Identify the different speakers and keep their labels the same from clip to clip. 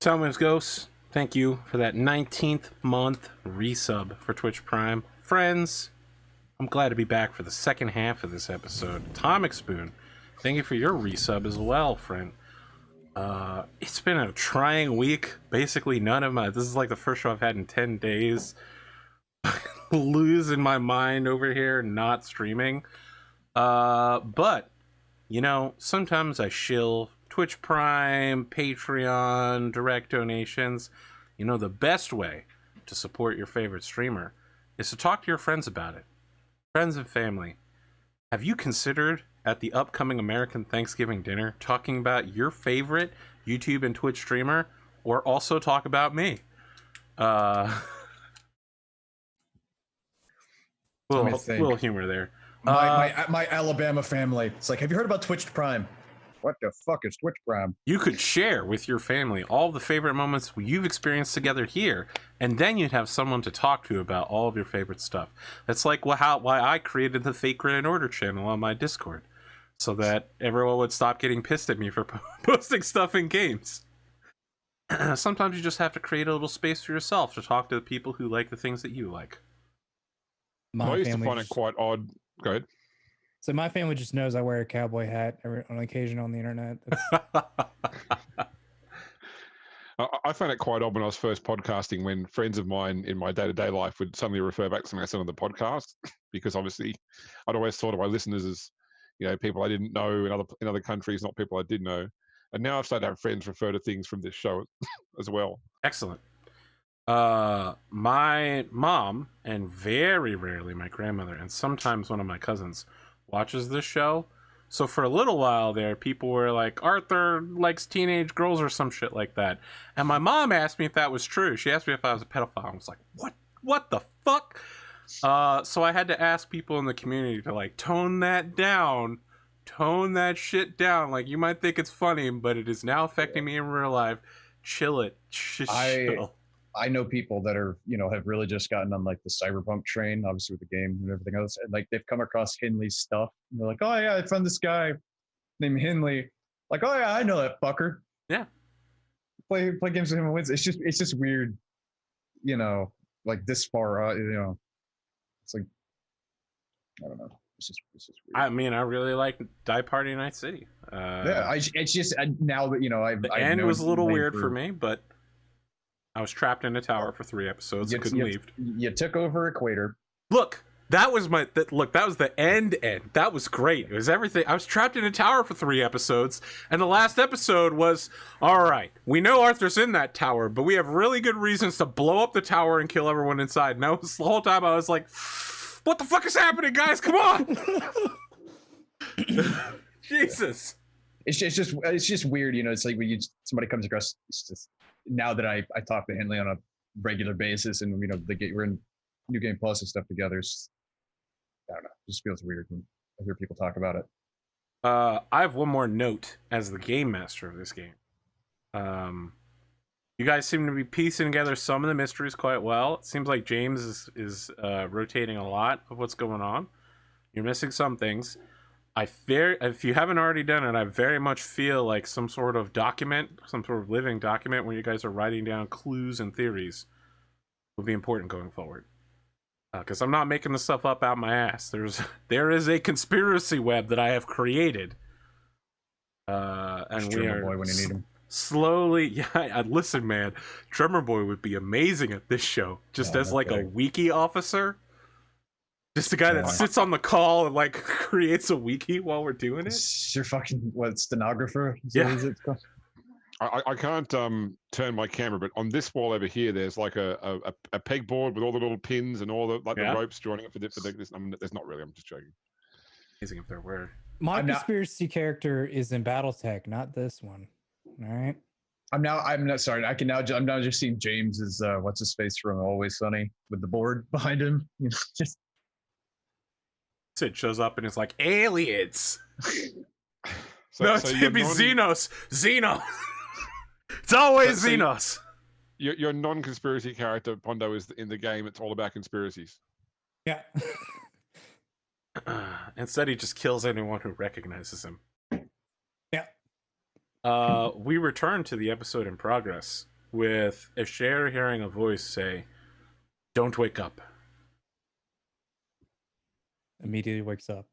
Speaker 1: Someone's Ghost, thank you for that 19th month resub for Twitch Prime. Friends, I'm glad to be back for the second half of this episode. Atomic Spoon, thank you for your resub as well, friend. It's been a trying week. Basically, this is like the first show I've had in 10 days. Losing my mind over here, not streaming. But, you know, sometimes I shill Twitch Prime, Patreon, direct donations. You know, the best way to support your favorite streamer is to talk to your friends about it. Friends and family. Have you considered at the upcoming American Thanksgiving dinner talking about your favorite YouTube and Twitch streamer, or also talk about me? Little humor there.
Speaker 2: My Alabama family. It's like, have you heard about Twitch Prime? What the fuck is Twitch Prime?
Speaker 1: You could share with your family all the favorite moments you've experienced together here, and then you'd have someone to talk to about all of your favorite stuff. That's like why I created the Fake Grand Order channel on my Discord, so that everyone would stop getting pissed at me for posting stuff in games. Sometimes you just have to create a little space for yourself to talk to the people who like the things that you like.
Speaker 3: I used to find it quite odd. Go ahead.
Speaker 4: So my family just knows I wear a cowboy hat on occasion on the internet.
Speaker 3: I found it quite odd when I was first podcasting, when friends of mine in my day-to-day life would suddenly refer back to something I said on the podcast, because obviously I'd always thought of my listeners as, you know, people I didn't know in other countries, not people I did know. And now I've started to have friends refer to things from this show as well.
Speaker 1: Excellent. My mom, and very rarely my grandmother, and sometimes one of my cousins watches this show. So for a little while there, people were like, Arthur likes teenage girls or some shit like that. And my mom asked me if that was true. She asked me if I was a pedophile. I was like, what the fuck? So I had to ask people in the community to like tone that down, tone that shit down. Like, you might think it's funny, but it is now affecting me in real life. Chill it. Chill.
Speaker 2: I know people that are, you know, have really just gotten on like the cyberpunk train, obviously with the game and everything else. And like they've come across Hindley's stuff. And they're like, oh yeah, I found this guy named Hindley. Like, oh yeah, I know that fucker.
Speaker 1: Yeah.
Speaker 2: Play games with him and wins. It's just weird, you know, like this far, you know. It's like, I don't know. It's just weird.
Speaker 1: I mean, I really like Die Party Night City.
Speaker 2: Yeah, it's just now that, you know,
Speaker 1: the end was a little weird for me, but I was trapped in a tower for 3 episodes and couldn't leave.
Speaker 2: You took over Equator.
Speaker 1: Look, that was that was the end. That was great. It was everything. I was trapped in a tower for 3 episodes, and the last episode was, all right, we know Arthur's in that tower, but we have really good reasons to blow up the tower and kill everyone inside. And that was the whole time I was like, what the fuck is happening, guys? Come on. Jesus.
Speaker 2: It's just weird, you know. It's like when somebody comes across. It's just, now that I talk to Hindley on a regular basis, and you know we're in New Game Plus and stuff together. I don't know. It just feels weird when I hear people talk about it.
Speaker 1: I have one more note as the game master of this game. You guys seem to be piecing together some of the mysteries quite well. It seems like James is rotating a lot of what's going on. You're missing some things. If you haven't already done it, I very much feel like some sort of document, some sort of living document where you guys are writing down clues and theories will be important going forward. Because I'm not making the stuff up out my ass. There is a conspiracy web that I have created. And we are
Speaker 2: Boy when you need him.
Speaker 1: Slowly, yeah. Listen, man, Drummer Boy would be amazing at this show, just as like a wiki officer. Just a guy that sits on the call and like creates a wiki while we're doing it.
Speaker 2: You're fucking stenographer.
Speaker 1: Yeah.
Speaker 3: I can't turn my camera, but on this wall over here, there's like a pegboard with all the little pins and all the the ropes joining it for this. There's not really. I'm just joking.
Speaker 1: Amazing if there were.
Speaker 4: My conspiracy character is in BattleTech, not this one. All right. I'm
Speaker 2: not sorry. I'm now just seeing James's what's his face from Always Sunny with the board behind him. You know, just.
Speaker 1: It shows up and it's like aliens. It'd be Xenos. Xeno. It's always Xenos.
Speaker 3: Your non-conspiracy character Pondo is in the game. It's all about conspiracies.
Speaker 4: Yeah.
Speaker 1: Instead, he just kills anyone who recognizes him.
Speaker 4: Yeah.
Speaker 1: We return to the episode in progress. with Eshairr hearing a voice say, "Don't wake up."
Speaker 4: Immediately wakes up.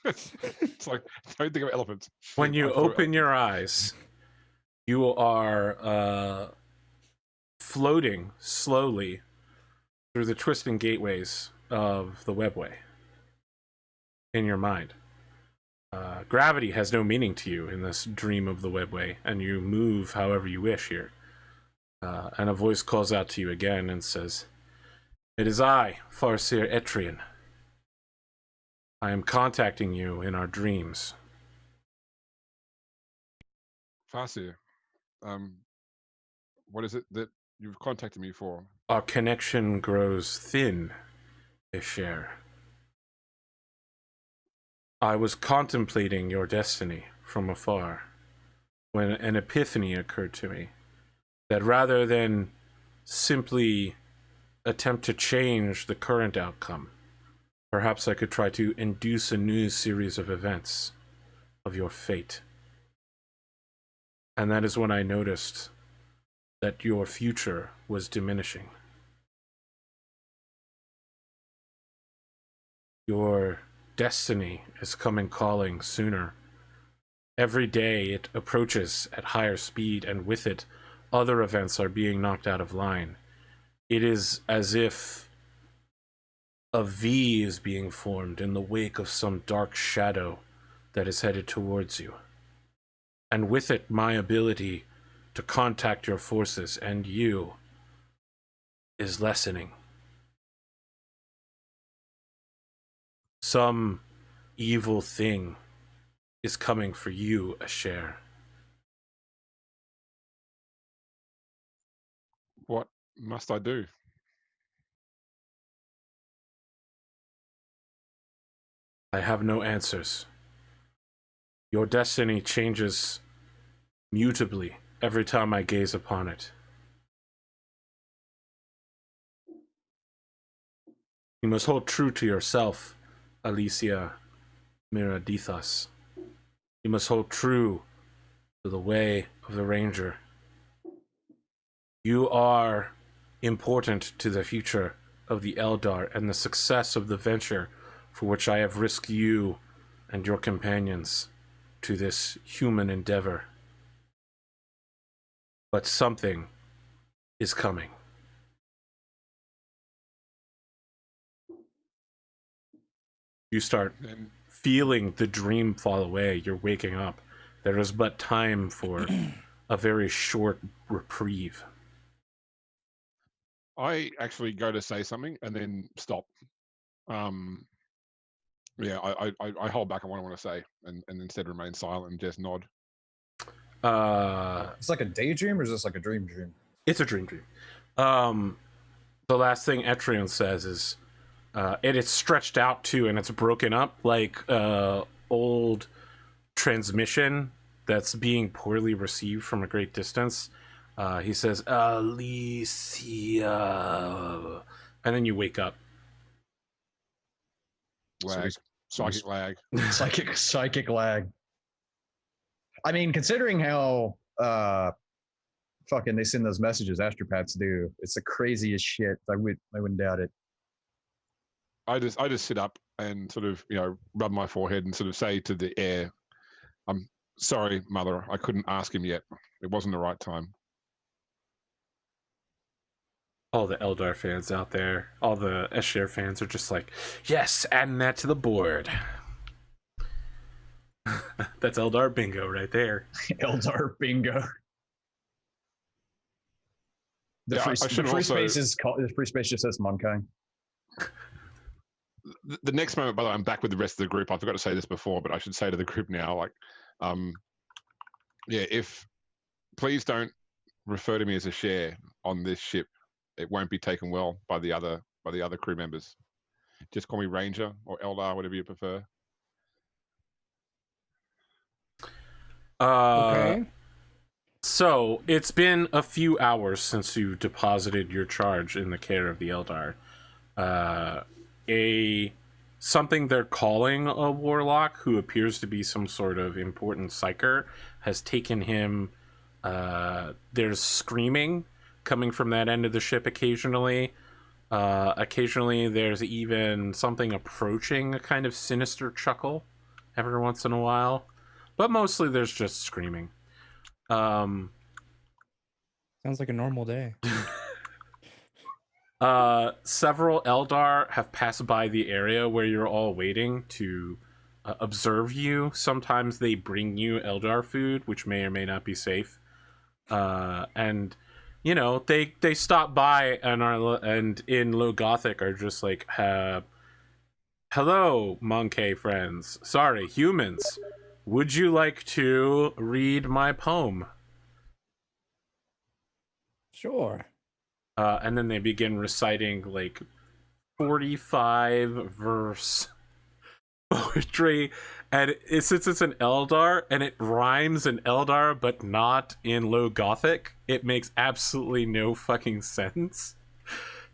Speaker 3: It's like, don't think of elephants.
Speaker 1: When
Speaker 3: Shit,
Speaker 1: you
Speaker 3: I thought
Speaker 1: open your eyes, you are floating slowly through the twisting gateways of the webway in your mind. Gravity has no meaning to you in this dream of the webway, and you move however you wish here. And a voice calls out to you again and says, "It is I, Farseer Etrian. I am contacting you in our dreams."
Speaker 3: Farseer, what is it that you've contacted me for?
Speaker 1: Our connection grows thin, Eshairr. I was contemplating your destiny from afar when an epiphany occurred to me that rather than simply attempt to change the current outcome, perhaps I could try to induce a new series of events of your fate. And that is when I noticed that your future was diminishing. Your destiny is coming calling sooner. Every day it approaches at higher speed, and with it, other events are being knocked out of line. It is as if a V is being formed in the wake of some dark shadow that is headed towards you. And with it, my ability to contact your forces and you is lessening. Some evil thing is coming for you, Eshairr.
Speaker 3: What must I do?
Speaker 1: I have no answers. Your destiny changes mutably every time I gaze upon it. You must hold true to yourself, Alicia Miradithas. You must hold true to the way of the Ranger. You are important to the future of the Eldar and the success of the venture for which I have risked you and your companions to this human endeavor. But something is coming. You start feeling the dream fall away. You're waking up. There is but time for a very short reprieve.
Speaker 3: I actually go to say something and then stop. Yeah, I hold back on what I want to say and instead remain silent and just nod.
Speaker 2: It's like a daydream, or is this like a dream?
Speaker 1: It's a dream. The last thing Etrian says is, it is stretched out too, and it's broken up like old transmission that's being poorly received from a great distance. He says, "Alicia," and then you wake up.
Speaker 3: Lag. Psychic lag.
Speaker 2: Psychic lag. I mean, considering how fucking they send those messages astropaths do, it's the craziest shit. I wouldn't doubt it.
Speaker 3: I just sit up and sort of, rub my forehead and sort of say to the air, "I'm sorry, Mother, I couldn't ask him yet. It wasn't the right time."
Speaker 1: All the Eldar fans out there, all the Eshairr fans are just like, yes, adding that to the board. That's Eldar bingo right there.
Speaker 2: Eldar bingo. The free space just says mankind.
Speaker 3: The next moment, by the way, I'm back with the rest of the group. I forgot to say this before, but I should say to the group now, if please don't refer to me as Eshairr on this ship. It won't be taken well by the other crew members. Just call me Ranger or Eldar, whatever you prefer.
Speaker 4: Okay.
Speaker 1: So it's been a few hours since you deposited your charge in the care of the Eldar. Something they're calling a warlock, who appears to be some sort of important psyker, has taken him There's screaming coming from that end of the ship occasionally. Occasionally, there's even something approaching a kind of sinister chuckle every once in a while. But mostly there's just screaming.
Speaker 4: Sounds like a normal day.
Speaker 1: Several Eldar have passed by the area where you're all waiting to observe you. Sometimes they bring you Eldar food, which may or may not be safe. And you know, they stop by and in Low Gothic are just like, hello, monkey friends. Sorry, humans. Would you like to read my poem?
Speaker 4: Sure.
Speaker 1: And then they begin reciting like 45 verse poetry, and since it's an Eldar and it rhymes in Eldar but not in Low Gothic, it makes absolutely no fucking sense.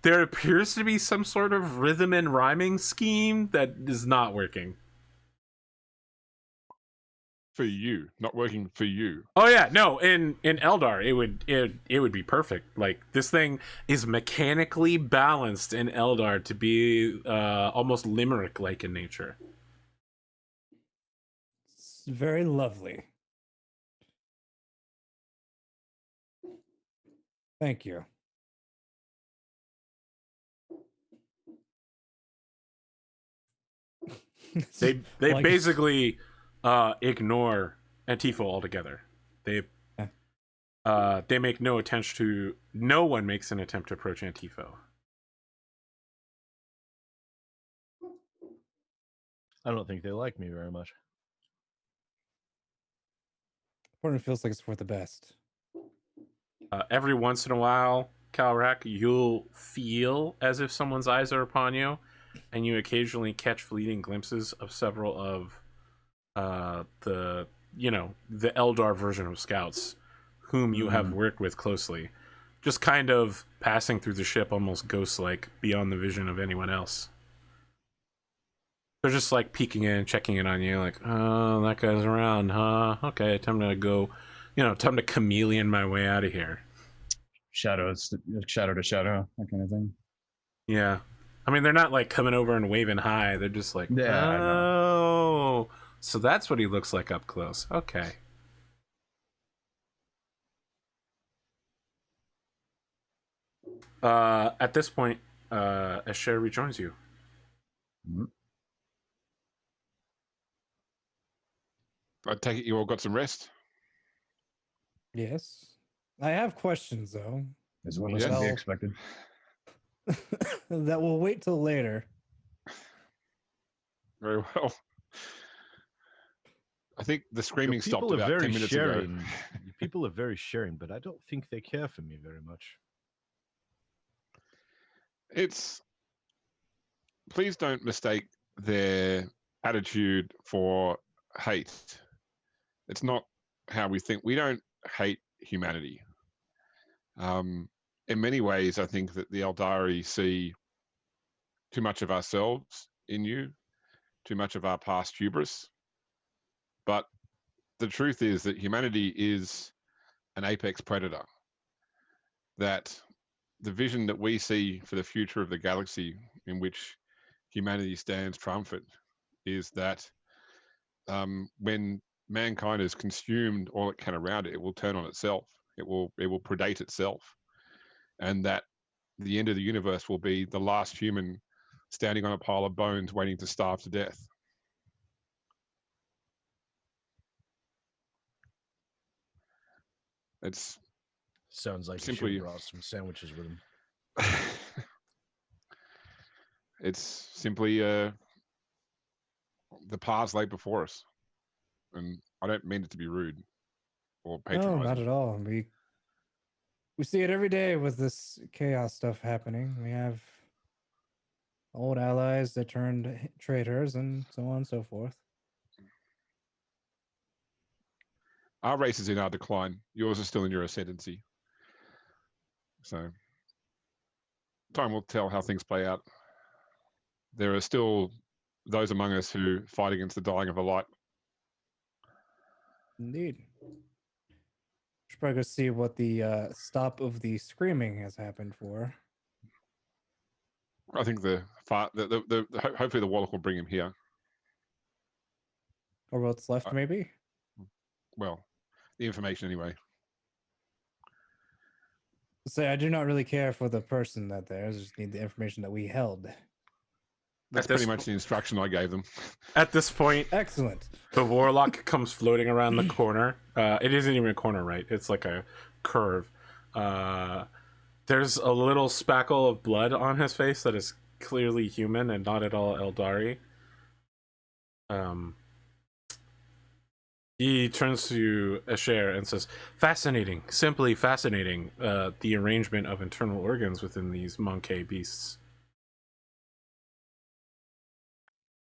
Speaker 1: There appears to be some sort of rhythm and rhyming scheme that is not working.
Speaker 3: For you, not working for you.
Speaker 1: Oh yeah, no, in Eldar it would be perfect. Like, this thing is mechanically balanced in Eldar to be almost limerick like in nature.
Speaker 4: It's very lovely. Thank you.
Speaker 1: They
Speaker 4: Like-
Speaker 1: basically ignore Antipho altogether. They make no attempt to. No one makes an attempt to approach Antipho.
Speaker 5: I don't think they like me very much.
Speaker 4: Part of it feels like it's for the best.
Speaker 1: Every once in a while, Kalrak, you'll feel as if someone's eyes are upon you, and you occasionally catch fleeting glimpses of several of the Eldar version of scouts whom you have worked with closely, just kind of passing through the ship almost ghost-like beyond the vision of anyone else. They're just like peeking in, checking in on you, like, oh, that guy's around, huh? Okay, time to go, time to chameleon my way out of here.
Speaker 2: Shadow to shadow, that kind of thing.
Speaker 1: Yeah. I mean, they're not like coming over and waving hi. They're just like,
Speaker 2: Yeah, I know.
Speaker 1: oh, so that's what he looks like up close. Okay. At this point, Eshairr rejoins you.
Speaker 2: Mhm.
Speaker 3: I take it you all got some rest.
Speaker 4: Yes. I have questions though.
Speaker 2: As well as to be
Speaker 4: Well-
Speaker 2: expected.
Speaker 4: That will wait till later.
Speaker 3: Very well. I think the screaming
Speaker 5: Your
Speaker 3: stopped
Speaker 5: people are
Speaker 3: about
Speaker 5: very
Speaker 3: 10 minutes
Speaker 5: sharing.
Speaker 3: ago.
Speaker 5: Your people are very sharing, but I don't think they care for me very much.
Speaker 3: Please don't mistake their attitude for hate. It's not how we think. We don't hate humanity. In many ways, I think that the Eldari see too much of ourselves in you, too much of our past hubris. But the truth is that humanity is an apex predator. That the vision that we see for the future of the galaxy, in which humanity stands triumphant, is that when mankind has consumed all it can around it, it will turn on itself. It will predate itself, and that the end of the universe will be the last human standing on a pile of bones waiting to starve to death. It's
Speaker 5: Sounds like
Speaker 3: Simply-
Speaker 5: you should have brought some sandwiches with him.
Speaker 3: it's simply the paths laid before us, and I don't mean it to be rude or
Speaker 4: No,
Speaker 3: patronizing.
Speaker 4: not at all. We see it every day with this chaos stuff happening. We have old allies that turned traitors and so on and so forth.
Speaker 3: Our race is in our decline. Yours is still in your ascendancy. So time will tell how things play out. There are still those among us who fight against the dying of the light.
Speaker 4: Indeed. Should probably go see what the stop of the screaming has happened for.
Speaker 3: I think hopefully the warlock will bring him here.
Speaker 4: Or what's left, maybe?
Speaker 3: Well, the information anyway.
Speaker 4: Say, I do not really care for the person that there is. I just need the information that we held.
Speaker 3: That's pretty much the instruction I gave them.
Speaker 1: At this point,
Speaker 4: Excellent.
Speaker 1: the warlock comes floating around the corner. It isn't even a corner, right? It's like a curve. There's a little spackle of blood on his face that is clearly human and not at all Eldari. He turns to Eshairr and says, "Fascinating, simply fascinating, the arrangement of internal organs within these monkey beasts."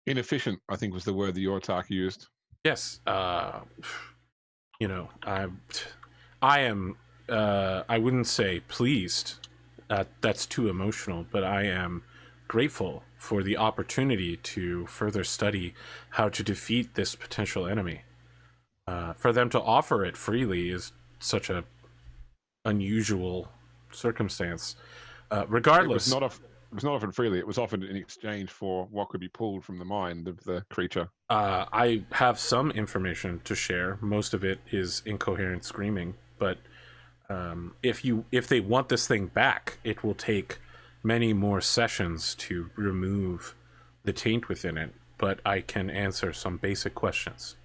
Speaker 3: Inefficient, I think, was the word the Yortak used.
Speaker 1: Yes, you know, I am, I wouldn't say pleased. That's too emotional, but I am grateful for the opportunity to further study how to defeat this potential enemy. For them to offer it freely is such a unusual circumstance. Regardless,
Speaker 3: It was not offered freely. It was offered in exchange for what could be pulled from the mind of the creature.
Speaker 1: I have some information to share. Most of it is incoherent screaming, but if they want this thing back, it will take many more sessions to remove the taint within it. But I can answer some basic questions.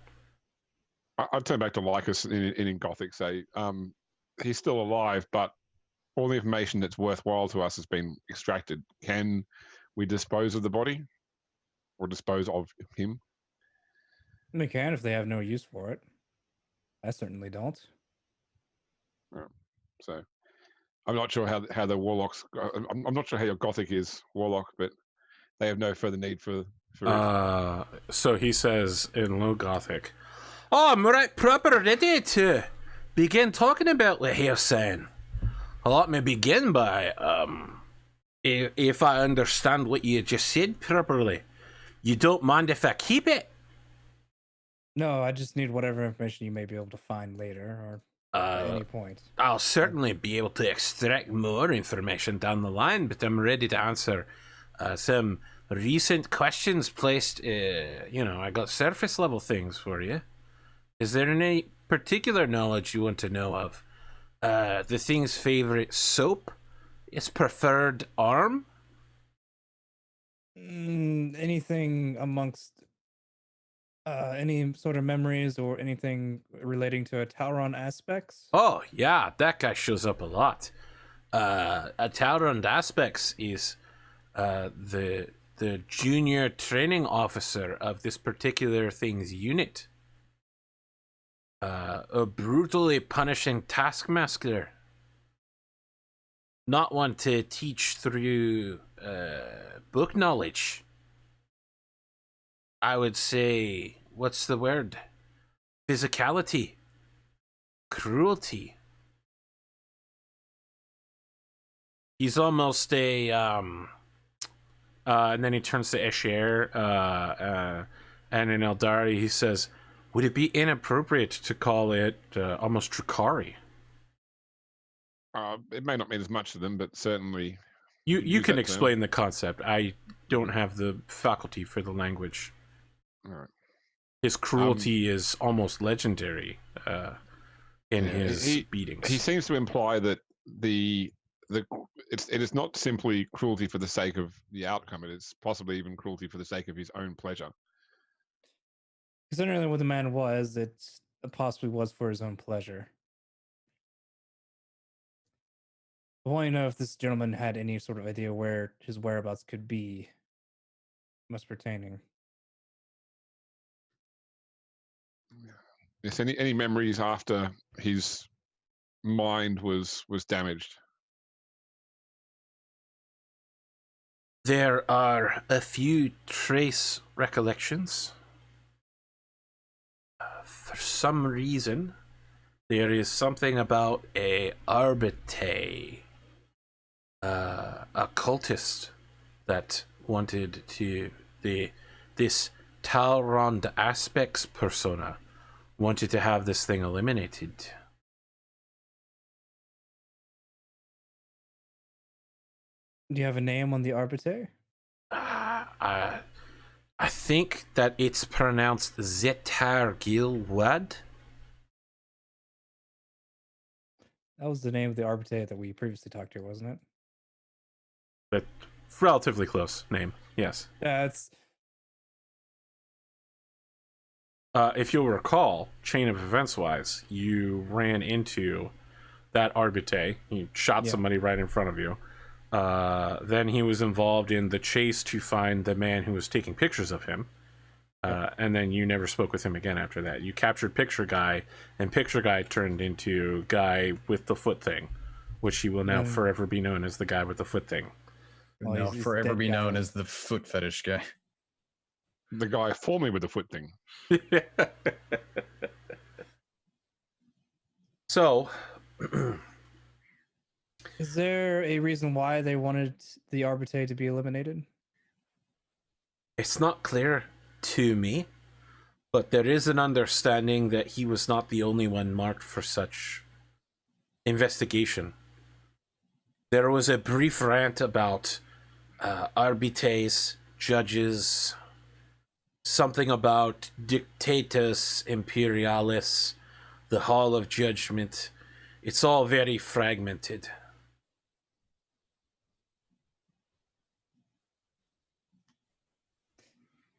Speaker 3: I'd turn back to Lycus in Gothic, say, he's still alive, but all the information that's worthwhile to us has been extracted. Can we dispose of the body or dispose of him?
Speaker 4: They can if they have no use for it. I certainly don't.
Speaker 3: So I'm not sure how the warlocks. I'm not sure how your Gothic is, warlock, but they have no further need for it.
Speaker 1: So he says in Low Gothic, "Oh, I'm right proper ready to begin talking about the hair sign. Let me begin by, if I understand what you just said properly, you don't mind if I keep it?"
Speaker 4: No, I just need whatever information you may be able to find later or at any point.
Speaker 1: I'll certainly be able to extract more information down the line, but I'm ready to answer some recent questions placed. I got surface level things for you. Is there any particular knowledge you want to know of? The thing's favorite soap? Its preferred arm?
Speaker 4: Anything amongst any sort of memories or anything relating to a Tauron aspects?
Speaker 1: Oh, yeah, that guy shows up a lot. A Talrond Aspects is the junior training officer of this particular thing's unit. A brutally punishing taskmaster. Not one to teach through book knowledge. I would say, what's the word? Physicality. Cruelty. He's almost a and then he turns to Eshairr and in Eldari he says, "Would it be inappropriate to call it almost Drukhari?"
Speaker 3: It may not mean as much to them, but certainly
Speaker 1: you can explain the concept. I don't have the faculty for the language.
Speaker 3: All right.
Speaker 1: His cruelty is almost legendary in his beatings.
Speaker 3: He seems to imply that it is not simply cruelty for the sake of the outcome. It is possibly even cruelty for the sake of his own pleasure.
Speaker 4: Considering what the man was, it possibly was for his own pleasure. I want to know if this gentleman had any sort of idea where his whereabouts could be, most pertaining.
Speaker 3: Yes, any memories after his mind was damaged?
Speaker 1: There are a few trace recollections. For some reason, there is something about a arbite, a cultist that wanted to this Talrond Aspects persona wanted to have this thing eliminated.
Speaker 4: Do you have a name on the arbiter?
Speaker 1: I think that it's pronounced Zetar-Gil-Wad.
Speaker 4: That was the name of the arbiter that we previously talked to, wasn't it?
Speaker 1: But relatively close name, yes.
Speaker 4: That's
Speaker 1: If you'll recall, chain of events-wise, you ran into that arbiter. He shot somebody right in front of you. Then he was involved in the chase to find the man who was taking pictures of him. And then you never spoke with him again after that. You captured Picture Guy, and Picture Guy turned into Guy with the foot thing, which he will now forever be known as the Guy with the foot thing.
Speaker 2: Will
Speaker 4: Well,
Speaker 2: now
Speaker 4: he's
Speaker 2: forever
Speaker 4: dead
Speaker 2: be
Speaker 4: guy.
Speaker 2: known as the foot fetish guy.
Speaker 3: The guy formerly with the foot thing.
Speaker 1: So,
Speaker 4: Is there a reason why they wanted the arbiter to be eliminated?
Speaker 1: it's not clear to me, but there is an understanding that he was not the only one marked for such investigation. There was a brief rant about arbitres, judges, something about dictatus imperialis, the Hall of Judgment. It's all very fragmented.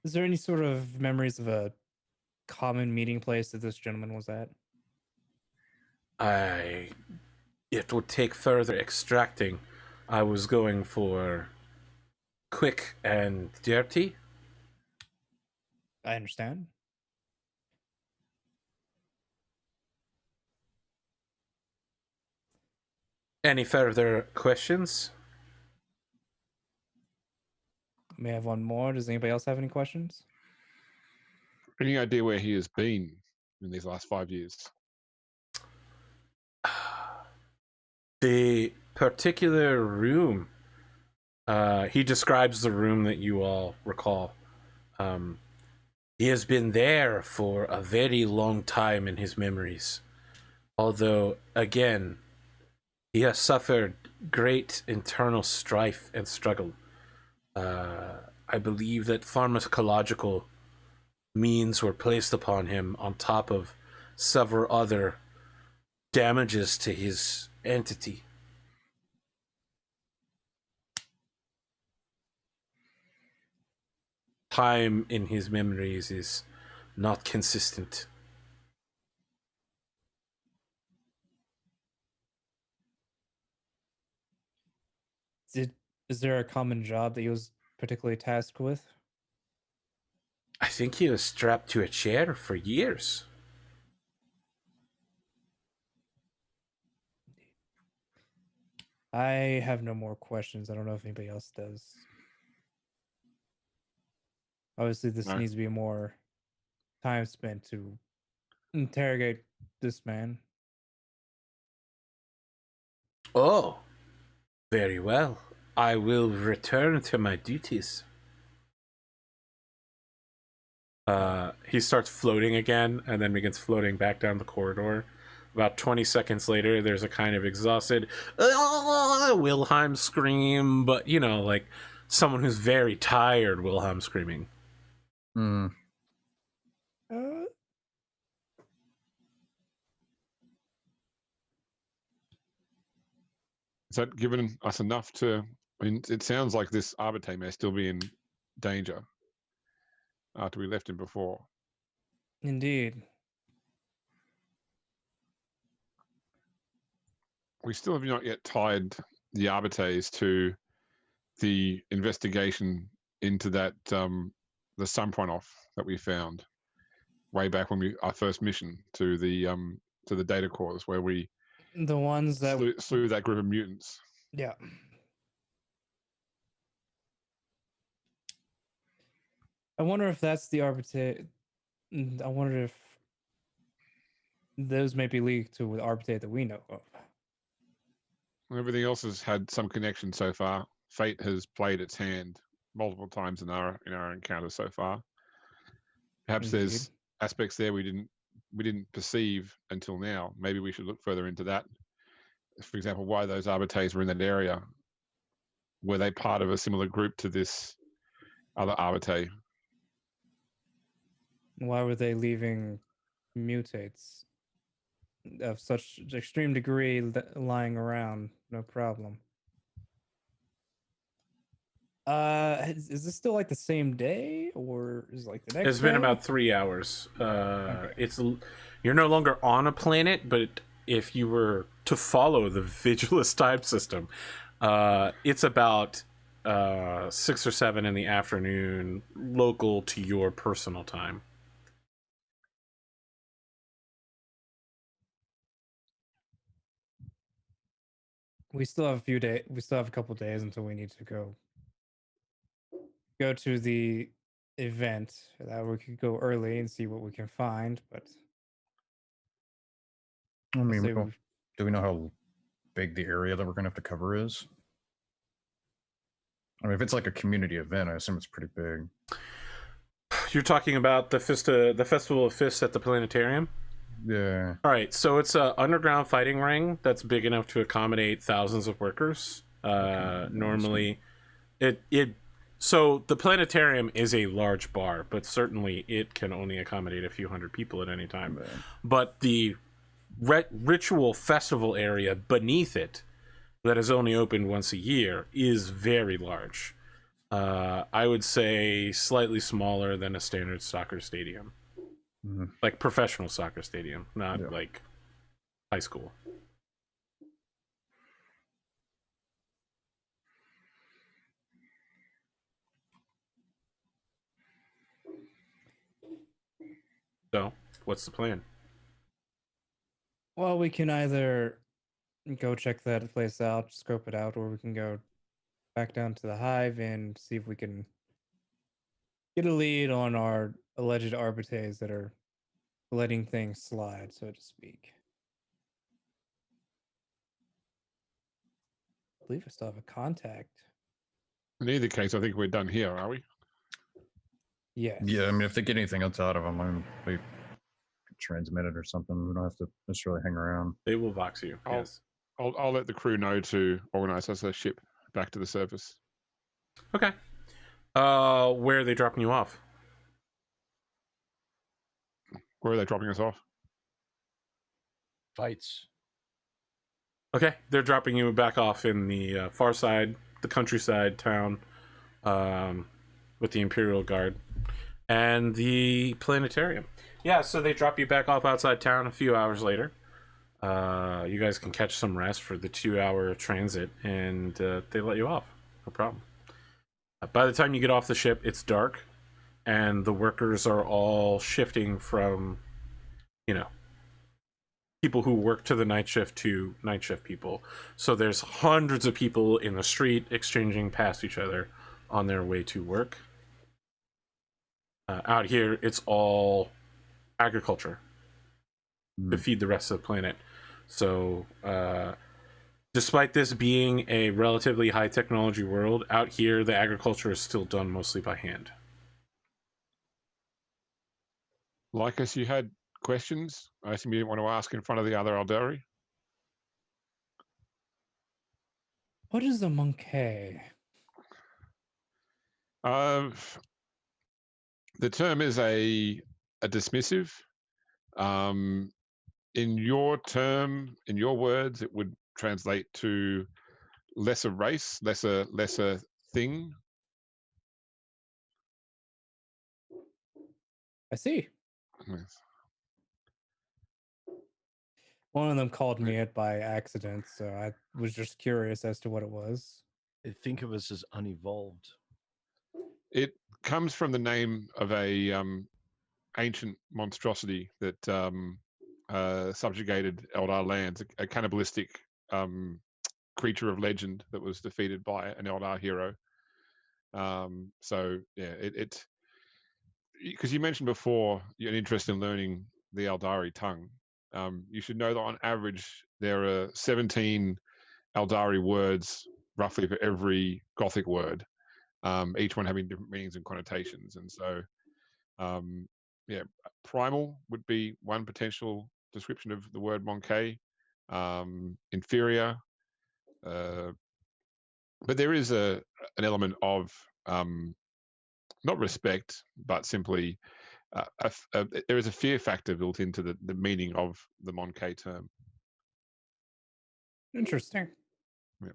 Speaker 4: Is there any sort of memories of a common meeting place that this gentleman was at?
Speaker 1: It would take further extracting. I was going for quick and dirty.
Speaker 4: I understand.
Speaker 1: Any further questions?
Speaker 4: May I have one more? Does anybody else have any questions?
Speaker 3: Any idea where he has been in these last 5 years?
Speaker 1: The particular room, he describes the room that you all recall. He has been there for a very long time in his memories. Although, again, he has suffered great internal strife and struggle. I believe that pharmacological means were placed upon him on top of several other damages to his entity. Time in his memories is not consistent.
Speaker 4: Is there a common job that he was particularly tasked with?
Speaker 1: I think he was strapped to a chair for years.
Speaker 4: I have no more questions. I don't know if anybody else does. Obviously, this
Speaker 3: No.
Speaker 4: needs to be more time spent to interrogate this man.
Speaker 1: Oh, very well. I will return to my duties. He starts floating again and then begins floating back down the corridor. About 20 seconds later, there's a kind of exhausted Wilhelm scream, but you know, like someone who's very tired Wilhelm screaming.
Speaker 2: Hmm.
Speaker 3: Has that given us enough to? I mean, it sounds like this arbiter may still be in danger after we left him before.
Speaker 4: Indeed.
Speaker 3: We still have not yet tied the arbiters to the investigation into that the Sunpronoff that we found way back when our first mission to the data cores where we
Speaker 4: The ones that
Speaker 3: slew that group of mutants.
Speaker 4: yeah. I wonder if that's the arbiter. I wonder if those may be linked to the arbiter that we know of.
Speaker 3: Everything else has had some connection so far. Fate has played its hand multiple times in our encounters so far. Perhaps there's
Speaker 4: Indeed.
Speaker 3: aspects there we didn't perceive until now. Maybe we should look further into that. For example, why those arbiters were in that area. were they part of a similar group to this other Arbite?
Speaker 4: Why were they leaving mutates of such extreme degree lying around? No problem. Is this still like the same day, or is it like the next
Speaker 1: It's been
Speaker 4: day?
Speaker 1: about 3 hours.
Speaker 4: Okay.
Speaker 1: You're no longer on a planet, but if you were to follow the Vigilus time system, it's about 6 or 7 in the afternoon, local to your personal time.
Speaker 4: We still have a few days. We still have a couple days until we need to go to the event. That we could go early and see what we can find. But
Speaker 2: I mean,
Speaker 4: say
Speaker 2: do we know how big the area that we're going to have to cover is? I mean, if it's like a community event, I assume it's pretty big.
Speaker 1: You're talking about the Festival of Fists at the Planetarium?
Speaker 2: Yeah.
Speaker 1: All right, so it's an underground fighting ring that's big enough to accommodate thousands of workers. Normally, so the Planetarium is a large bar, but certainly it can only accommodate a few hundred people at any time.
Speaker 2: Right.
Speaker 1: But the ritual festival area beneath it, that is only open once a year, is very large. I would say slightly smaller than a standard soccer stadium.
Speaker 2: Mm-hmm.
Speaker 1: Like professional soccer stadium, not like high school. So, what's the plan?
Speaker 4: well, we can either go check that place out, scope it out, or we can go back down to the hive and see if we can get a lead on our alleged arbitres that are letting things slide, so to speak. I believe I still have a contact.
Speaker 3: In either case, I think we're done here, are we?
Speaker 4: Yes.
Speaker 2: Yeah, I mean, if they get anything else out of them, they transmit it or something. We don't have to necessarily hang around.
Speaker 1: They will vox you. Yes.
Speaker 3: I'll let the crew know to organize us a ship back to the surface.
Speaker 1: Okay. Where are they dropping you off?
Speaker 3: Where are they dropping us off?
Speaker 5: Fights.
Speaker 1: Okay, they're dropping you back off in the far side, the countryside town, with the Imperial Guard and the planetarium. Yeah, so they drop you back off outside town a few hours later. You guys can catch some rest for the 2-hour transit, and they let you off. No problem. By the time you get off the ship, it's dark, and the workers are all shifting from, people who work to the night shift to night shift people. So there's hundreds of people in the street exchanging past each other on their way to work. Out here, it's all agriculture to feed the rest of the planet. So, despite this being a relatively high technology world, out here the agriculture is still done mostly by hand.
Speaker 3: Lycus, you had questions? I assume you didn't want to ask in front of the other Eldari?
Speaker 4: What is a monkey?
Speaker 3: The term is a dismissive. In your words, it would translate to lesser race, lesser thing.
Speaker 4: I see.
Speaker 3: Yes.
Speaker 4: One of them called me it by accident, so I was just curious as to what it was.
Speaker 5: They think of us as unevolved.
Speaker 3: It comes from the name of a ancient monstrosity that subjugated Eldar lands, a cannibalistic creature of legend that was defeated by an Eldar hero. So yeah, it because you mentioned before you're interested in learning the Eldari tongue. You should know that on average there are 17 Eldari words roughly for every Gothic word, each one having different meanings and connotations. And so, primal would be one potential description of the word Monkey. Inferior, but there is an element of not respect, but simply there is a fear factor built into the meaning of the Mon-K term.
Speaker 4: Interesting.
Speaker 3: Yeah.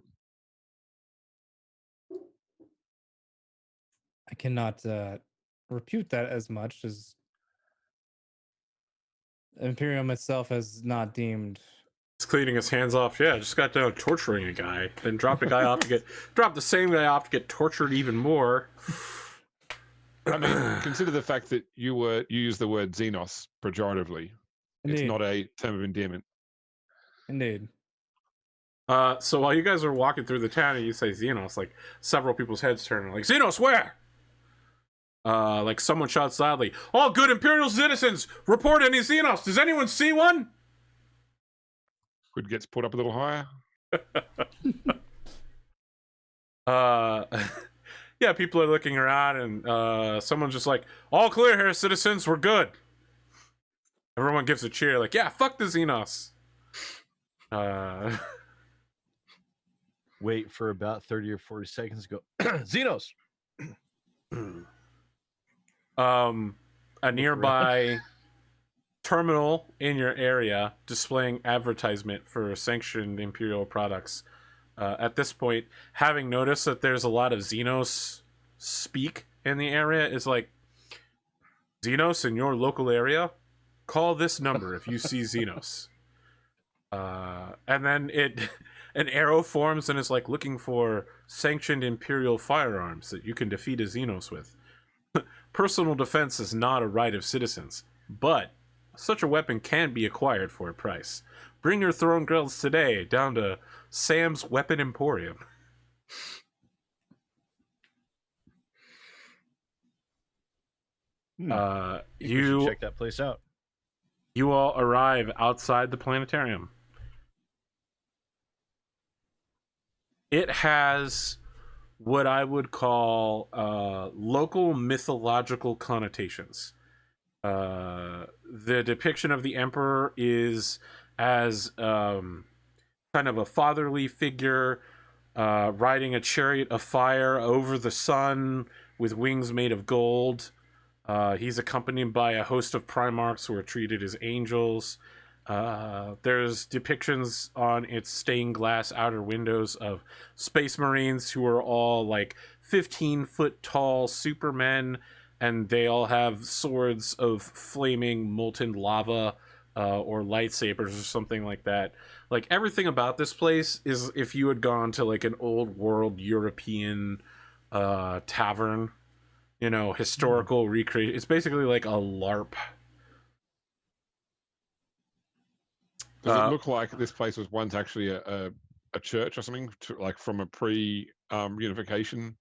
Speaker 4: I cannot repute that as much as Imperium itself has not deemed.
Speaker 1: He's cleaning his hands off. Yeah, just got done torturing a guy, then dropped a guy off to get dropped the same guy off to get tortured even more.
Speaker 3: I mean, consider the fact that you use the word Xenos pejoratively.
Speaker 4: Indeed.
Speaker 3: It's not a term of endearment.
Speaker 4: Indeed.
Speaker 1: So while you guys are walking through the town and you say Xenos, like several people's heads turn like, Xenos, where? Like someone shouts loudly, all good Imperial citizens, report any Xenos. Does anyone see one?
Speaker 3: Hood gets put up a little higher.
Speaker 1: Yeah, people are looking around and someone's just like, all clear here, citizens, we're good. Everyone gives a cheer, like, yeah, fuck the Xenos.
Speaker 5: Wait for about 30 or 40 seconds. Go, Xenos.
Speaker 1: A nearby terminal in your area displaying advertisement for sanctioned Imperial products. At this point, having noticed that there's a lot of Xenos speak in the area, is like, Xenos in your local area, call this number if you see Xenos. And then an arrow forms and is like looking for sanctioned Imperial firearms that you can defeat a Xenos with. Personal defense is not a right of citizens, but such a weapon can be acquired for a price. Bring your throne girls today down to Sam's Weapon Emporium.
Speaker 5: We should check that place out.
Speaker 1: You all arrive outside the planetarium. It has what I would call local mythological connotations. The depiction of the Emperor is as kind of a fatherly figure riding a chariot of fire over the sun with wings made of gold. He's accompanied by a host of Primarchs who are treated as angels. There's depictions on its stained glass outer windows of Space Marines who are all like 15-foot tall supermen, and they all have swords of flaming molten lava or lightsabers or something like that. Like, everything about this place is if you had gone to like an old world European tavern, you know, historical recreation. It's basically like a LARP.
Speaker 3: Does it look like this place was once actually a church or something, like from a pre-unification?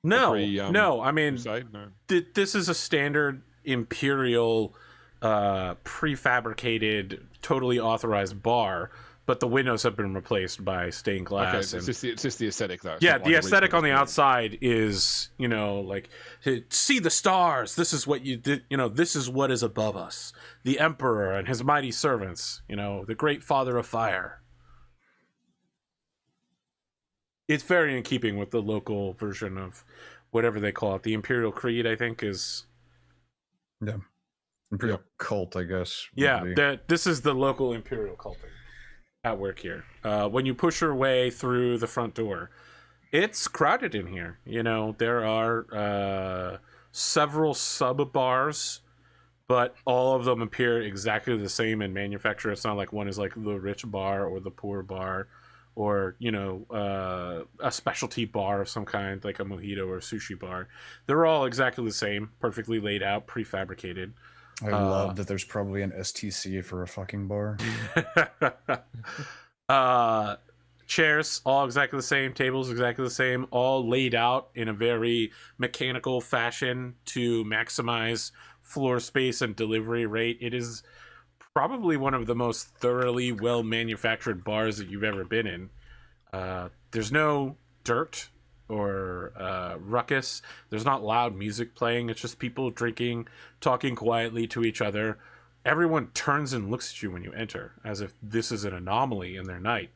Speaker 1: No. I mean,
Speaker 3: No.
Speaker 1: This is a standard Imperial prefabricated, totally authorized bar, but the windows have been replaced by stained glass.
Speaker 3: Okay, it's just the aesthetic, though.
Speaker 1: Yeah, the aesthetic on the outside is, you know, like, see the stars. This is what you did. You know, this is what is above us. The Emperor and his mighty servants. You know, the great Father of Fire. It's very in keeping with the local version of whatever they call it. The Imperial Creed, I think, is.
Speaker 2: Yeah. Imperial cult, I guess.
Speaker 1: Yeah, this is the local Imperial culting at work here. When you push your way through the front door, it's crowded in here. You know, there are several sub bars, but all of them appear exactly the same in manufacture. It's not like one is like the rich bar or the poor bar, or, you know, a specialty bar of some kind, like a mojito or a sushi bar. They're all exactly the same, perfectly laid out, prefabricated.
Speaker 2: I love that there's probably an STC for a fucking bar.
Speaker 1: Chairs, all exactly the same. Tables, exactly the same. All laid out in a very mechanical fashion to maximize floor space and delivery rate. It is probably one of the most thoroughly well-manufactured bars that you've ever been in. There's no dirt or ruckus. There's not loud music playing. It's just people drinking, talking quietly to each other. Everyone turns and looks at you when you enter, as if this is an anomaly in their night.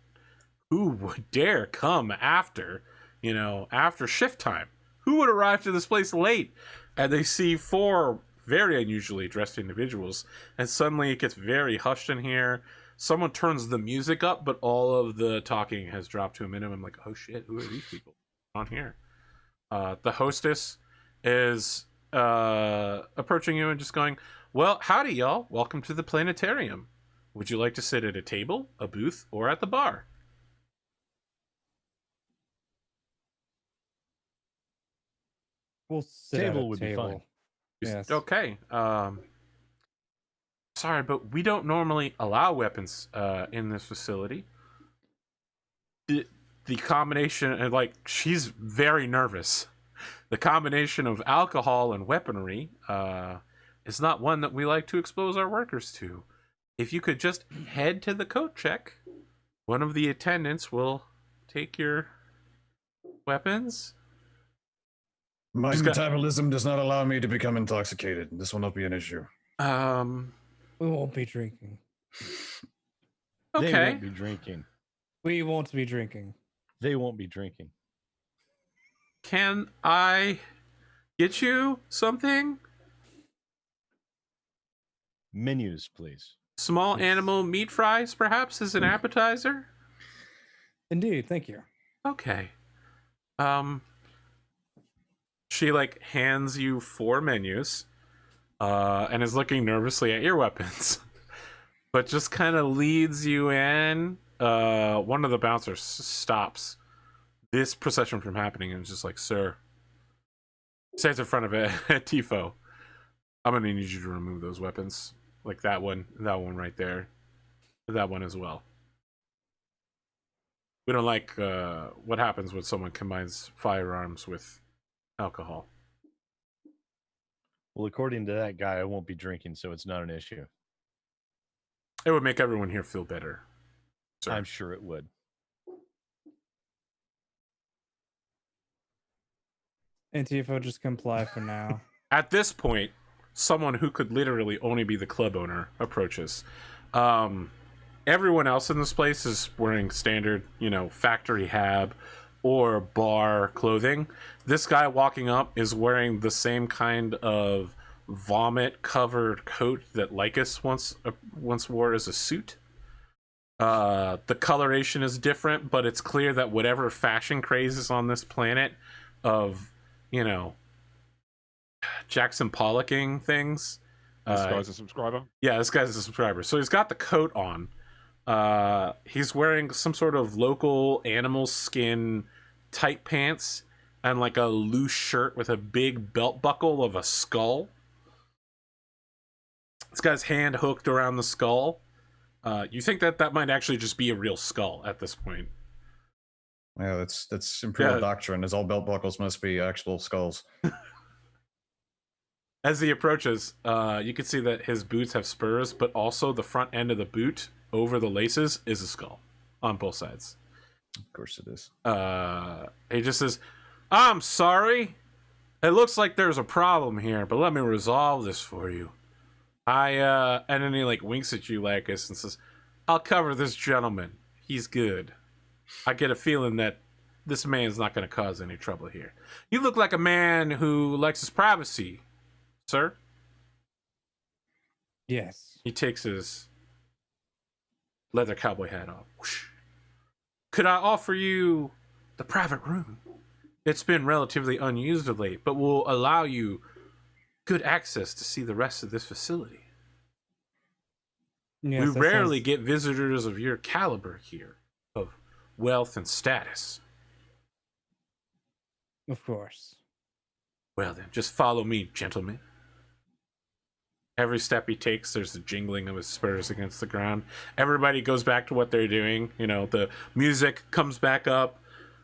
Speaker 1: Who would dare come after, after shift time. Who would arrive to this place late? And they see 4 very unusually dressed individuals, and suddenly it gets very hushed in here. Someone turns the music up, but all of the talking has dropped to a minimum. Like, oh shit, who are these people on here? The hostess is approaching you and just going, well, howdy, y'all. Welcome to the planetarium. Would you like to sit at a table, a booth, or at the bar?
Speaker 4: We'll sit at a
Speaker 5: Table would be
Speaker 4: table.
Speaker 5: fine.
Speaker 4: Yes.
Speaker 1: Okay. Sorry, but we don't normally allow weapons in this facility. The combination, and she's very nervous. The combination of alcohol and weaponry is not one that we like to expose our workers to. If you could just head to the coat check, one of the attendants will take your weapons.
Speaker 2: My
Speaker 1: Just got-
Speaker 2: metabolism does not allow me to become intoxicated. This will not be an issue.
Speaker 4: We won't be drinking.
Speaker 5: They
Speaker 1: Okay.
Speaker 5: won't be drinking.
Speaker 4: We won't be drinking.
Speaker 5: They won't be drinking.
Speaker 1: Can I get you something?
Speaker 5: Menus, please.
Speaker 1: Small
Speaker 5: Yes.
Speaker 1: animal meat fries, perhaps, as an appetizer?
Speaker 4: Indeed, thank you.
Speaker 1: Okay. She hands you 4 menus, and is looking nervously at your weapons, but just kind of leads you in. One of the bouncers stops this procession from happening and is just like, sir, stands in front of Antipho. I'm gonna need you to remove those weapons, like that one right there, that one as well. We don't like what happens when someone combines firearms with alcohol.
Speaker 5: Well, according to that guy, I won't be drinking, so it's not an issue.
Speaker 1: It would make everyone here feel better, sir.
Speaker 5: I'm sure it would.
Speaker 4: Antipho, just comply for now.
Speaker 1: At this point, someone who could literally only be the club owner approaches. Everyone else in this place is wearing standard, factory hab or bar clothing. This guy walking up is wearing the same kind of vomit-covered coat that Lycus once wore as a suit. The coloration is different, but it's clear that whatever fashion craze is on this planet of, Jackson Pollocking things.
Speaker 3: This guy's a subscriber.
Speaker 1: Yeah, this guy's a subscriber. So he's got the coat on. He's wearing some sort of local animal skin tight pants and a loose shirt with a big belt buckle of a skull. This guy's hand hooked around the skull. You think that might actually just be a real skull at this point.
Speaker 2: Yeah, that's imperial
Speaker 1: Yeah.
Speaker 2: doctrine, as all belt buckles must be actual skulls.
Speaker 1: As he approaches, you can see that his boots have spurs, but also the front end of the boot over the laces is a skull on both sides.
Speaker 2: Of course it is.
Speaker 1: He just says, I'm sorry. It looks like there's a problem here, but let me resolve this for you. And then he winks at you, Lycus, and says, I'll cover this gentleman. He's good. I get a feeling that this man's not going to cause any trouble here. You look like a man who likes his privacy, sir.
Speaker 4: Yes.
Speaker 1: He takes his leather cowboy hat off. Whoosh. Could I offer you the private room? It's been relatively unused of late, but will allow you good access to see the rest of this facility.
Speaker 4: Yes,
Speaker 1: We
Speaker 4: that
Speaker 1: rarely
Speaker 4: sounds-
Speaker 1: get visitors of your caliber here, of wealth and status.
Speaker 4: Of course.
Speaker 1: Well then, just follow me, gentlemen. Every step he takes, there's the jingling of his spurs against the ground. Everybody goes back to what they're doing. The music comes back up.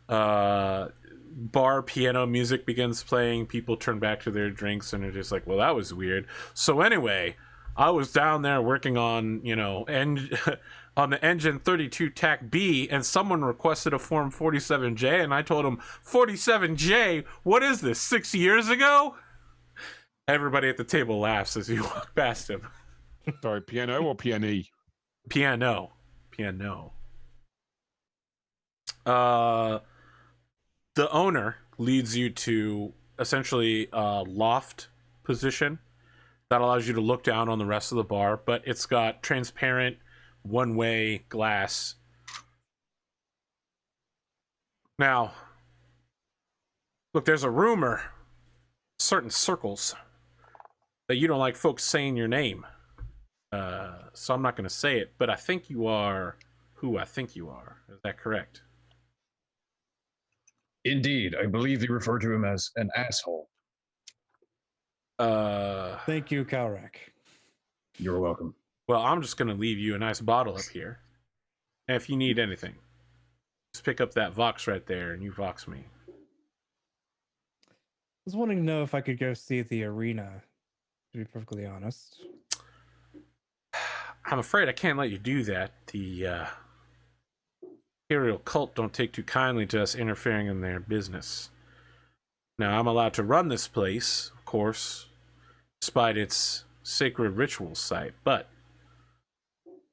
Speaker 1: Bar piano music begins playing. People turn back to their drinks and are just like, well, that was weird. So anyway, I was down there working on, on the engine 32 TAC B, and someone requested a form 47J, and I told him, 47J? What is this, 6 years ago? Everybody at the table laughs as you walk past him.
Speaker 3: Sorry, piano or piano?
Speaker 1: Piano. The owner leads you to essentially a loft position that allows you to look down on the rest of the bar, but it's got transparent one-way glass. Now, look, there's a rumor, certain circles, that you don't like folks saying your name. So I'm not going to say it, but I think you are who I think you are. Is that correct?
Speaker 2: Indeed, I believe you refer to him as an asshole.
Speaker 4: Thank you, Kalrak.
Speaker 2: You're welcome.
Speaker 1: Well, I'm just going to leave you a nice bottle up here. And if you need anything, just pick up that Vox right there and you Vox me.
Speaker 4: I was wanting to know if I could go see the arena, to be perfectly honest.
Speaker 1: I'm afraid I can't let you do that. The Imperial cult don't take too kindly to us interfering in their business. Now, I'm allowed to run this place, of course, despite its sacred ritual site, but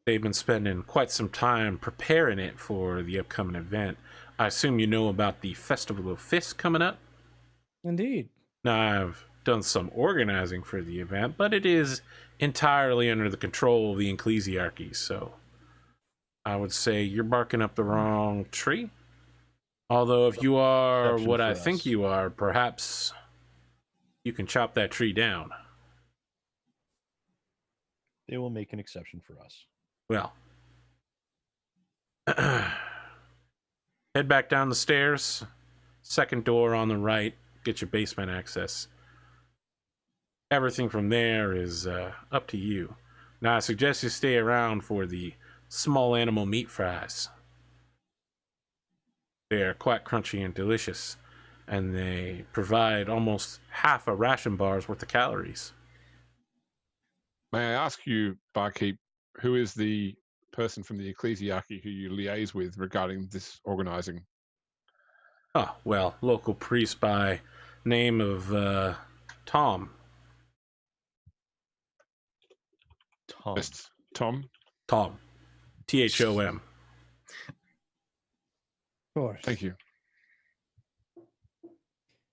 Speaker 1: they've been spending quite some time preparing it for the upcoming event. I assume you know about the Festival of Fists coming up?
Speaker 4: Indeed.
Speaker 1: Now, I've done some organizing for the event, but it is entirely under the control of the Ecclesiarchy, so I would say you're barking up the wrong tree. Although if you are
Speaker 5: Exception
Speaker 1: what
Speaker 5: for
Speaker 1: I
Speaker 5: us.
Speaker 1: think you are, perhaps you can chop that tree down.
Speaker 5: They will make an exception for us.
Speaker 1: Well, head back down the stairs, second door on the right, get your basement access. Everything from there is up to you. Now, I suggest you stay around for the small animal meat fries. They are quite crunchy and delicious, and they provide almost half a ration bar's worth of calories.
Speaker 3: May I ask you, Barkeep, who is the person from the Ecclesiarchy who you liaise with regarding this organizing?
Speaker 1: Oh, well, local priest by name of Tom.
Speaker 5: Tom.
Speaker 3: Just Tom?
Speaker 1: Tom. Thom.
Speaker 4: Of course.
Speaker 3: Thank you.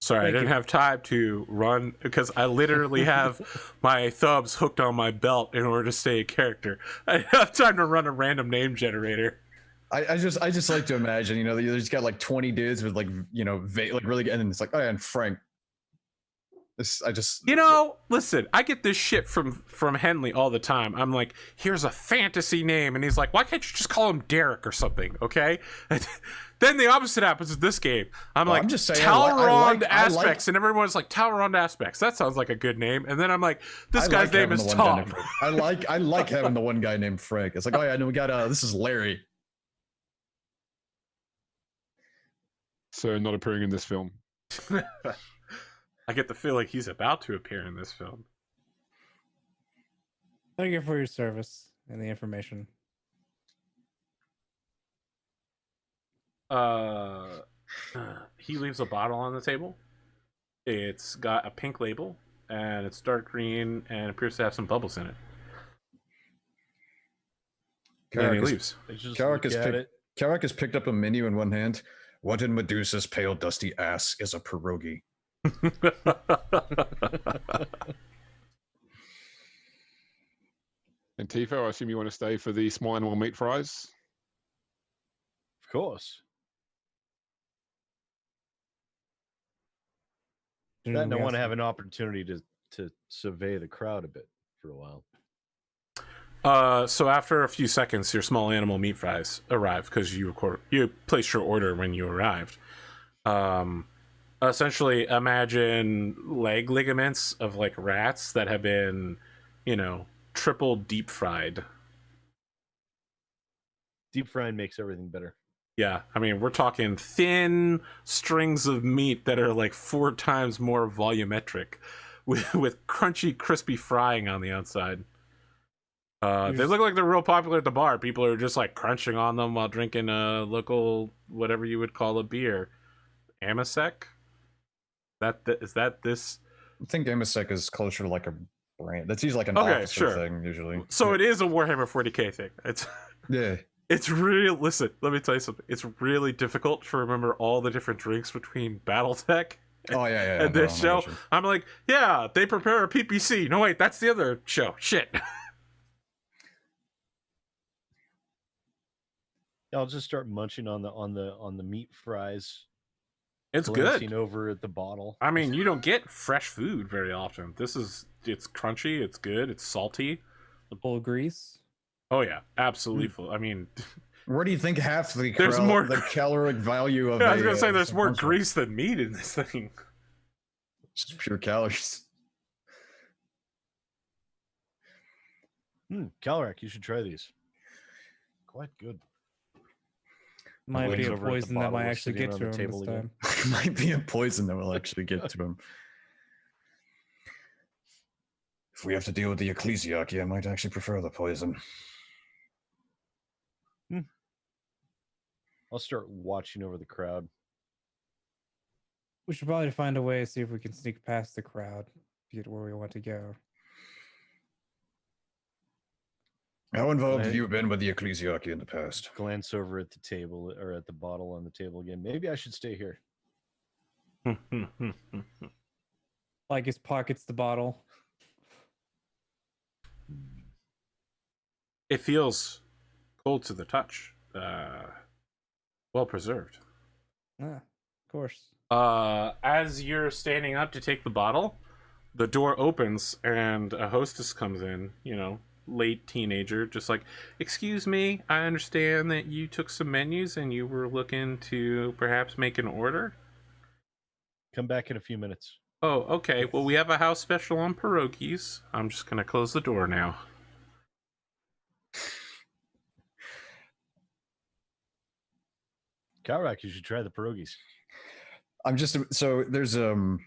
Speaker 1: Sorry,
Speaker 4: Thank
Speaker 1: I didn't
Speaker 4: you.
Speaker 1: have time to run because I literally have my thumbs hooked on my belt in order to stay a character. I didn't have time to run a random name generator.
Speaker 2: I just like to imagine, you know, there's got like 20 dudes with like, you know, like really, and then it's like, oh yeah, and Frank.
Speaker 1: You know, listen, I get this shit from Henley all the time. I'm like, here's a fantasy name, and he's like, why can't you just call him Derek or something? Okay. Then the opposite happens with this game. I'm like,
Speaker 2: I'm just saying,
Speaker 1: Talrond
Speaker 2: I like-
Speaker 1: Aspects, and everyone's like, Talrond Aspects. That sounds like a good name. And then I'm like, this
Speaker 2: I
Speaker 1: guy's
Speaker 2: like
Speaker 1: name
Speaker 2: having
Speaker 1: is
Speaker 2: the one guy
Speaker 1: Tom.
Speaker 2: named Frank. I like having the one guy named Frank. It's like, oh yeah, no, we got this is Larry.
Speaker 3: So not appearing in this film.
Speaker 1: I get the feeling he's about to appear in this film.
Speaker 4: Thank you for your service and the information.
Speaker 1: He leaves a bottle on the table. It's got a pink label, and it's dark green, and appears to have some bubbles in it. And then he leaves.
Speaker 5: They just
Speaker 2: Kalrak
Speaker 5: look at it.
Speaker 2: has picked up a menu in one hand. What in Medusa's pale dusty ass is a pierogi?
Speaker 3: Antipho, I assume you want to stay for the small animal meat fries?
Speaker 5: Of course. Then I want to have an opportunity to survey the crowd a bit for a while.
Speaker 1: So after a few seconds, your small animal meat fries arrive because you placed your order when you arrived. Essentially, imagine leg ligaments of like rats that have been, you know, triple deep fried.
Speaker 5: Deep frying makes everything better.
Speaker 1: Yeah, I mean, we're talking thin strings of meat that are like 4 times more volumetric, with crunchy, crispy frying on the outside. They look like they're real popular at the bar. People are just like crunching on them while drinking a local, whatever you would call a beer. Amasec? Is that this?
Speaker 2: I think Amasec is closer to like a brand. That's usually like an
Speaker 1: Okay,
Speaker 2: officer
Speaker 1: sure.
Speaker 2: thing usually.
Speaker 1: So it is a Warhammer 40K thing. It's
Speaker 2: Yeah.
Speaker 1: It's real. Listen, let me tell you something. It's really difficult to remember all the different drinks between BattleTech
Speaker 2: Oh yeah.
Speaker 1: and this
Speaker 2: I
Speaker 1: show.
Speaker 2: got you.
Speaker 1: I'm like, yeah, they prepare a PPC. No, wait, that's the other show. Shit.
Speaker 5: I'll just start munching on the meat fries.
Speaker 1: It's
Speaker 5: Glancing
Speaker 1: good.
Speaker 5: over at the bottle.
Speaker 1: I mean, you don't get fresh food very often. It's crunchy. It's good. It's salty.
Speaker 4: Full grease.
Speaker 1: Oh yeah, absolutely full. I mean,
Speaker 2: Where do you think half the
Speaker 1: There's more-
Speaker 2: the caloric value of?
Speaker 1: I was gonna say there's
Speaker 2: something
Speaker 1: more
Speaker 2: comes from?
Speaker 1: grease than meat in this thing.
Speaker 2: Just pure calories.
Speaker 5: Kalrak, you should try these. Quite good.
Speaker 4: Might be
Speaker 5: Glaze
Speaker 4: a
Speaker 5: over at the
Speaker 4: poison that
Speaker 5: bottle
Speaker 4: might
Speaker 5: we're
Speaker 4: actually
Speaker 5: sitting
Speaker 4: get
Speaker 5: on
Speaker 4: to
Speaker 5: the
Speaker 4: him
Speaker 5: table
Speaker 4: this
Speaker 5: again.
Speaker 4: time.
Speaker 2: Might be a poison that will actually get to him. If we have to deal with the ecclesiarchy, I might actually prefer the poison.
Speaker 5: I'll start watching over the crowd.
Speaker 4: We should probably find a way to see if we can sneak past the crowd to get where we want to go.
Speaker 2: How involved have
Speaker 5: Right.
Speaker 2: you been with the ecclesiarchy in the past?
Speaker 5: Glance over at the table or at the bottle on the table again. Maybe I should stay here.
Speaker 4: Lycus pockets the bottle.
Speaker 1: It feels cold to the touch. Well preserved.
Speaker 4: Ah, of course.
Speaker 1: As you're standing up to take the bottle, the door opens and a hostess comes in, late teenager, just like, excuse me, I understand that you took some menus and you were looking to perhaps make an order.
Speaker 5: Come back in a few minutes.
Speaker 1: Oh, okay. Well, we have a house special on pierogies. I'm just gonna close the door now.
Speaker 5: Kalrak, you should try the pierogies.
Speaker 2: I'm just so there's a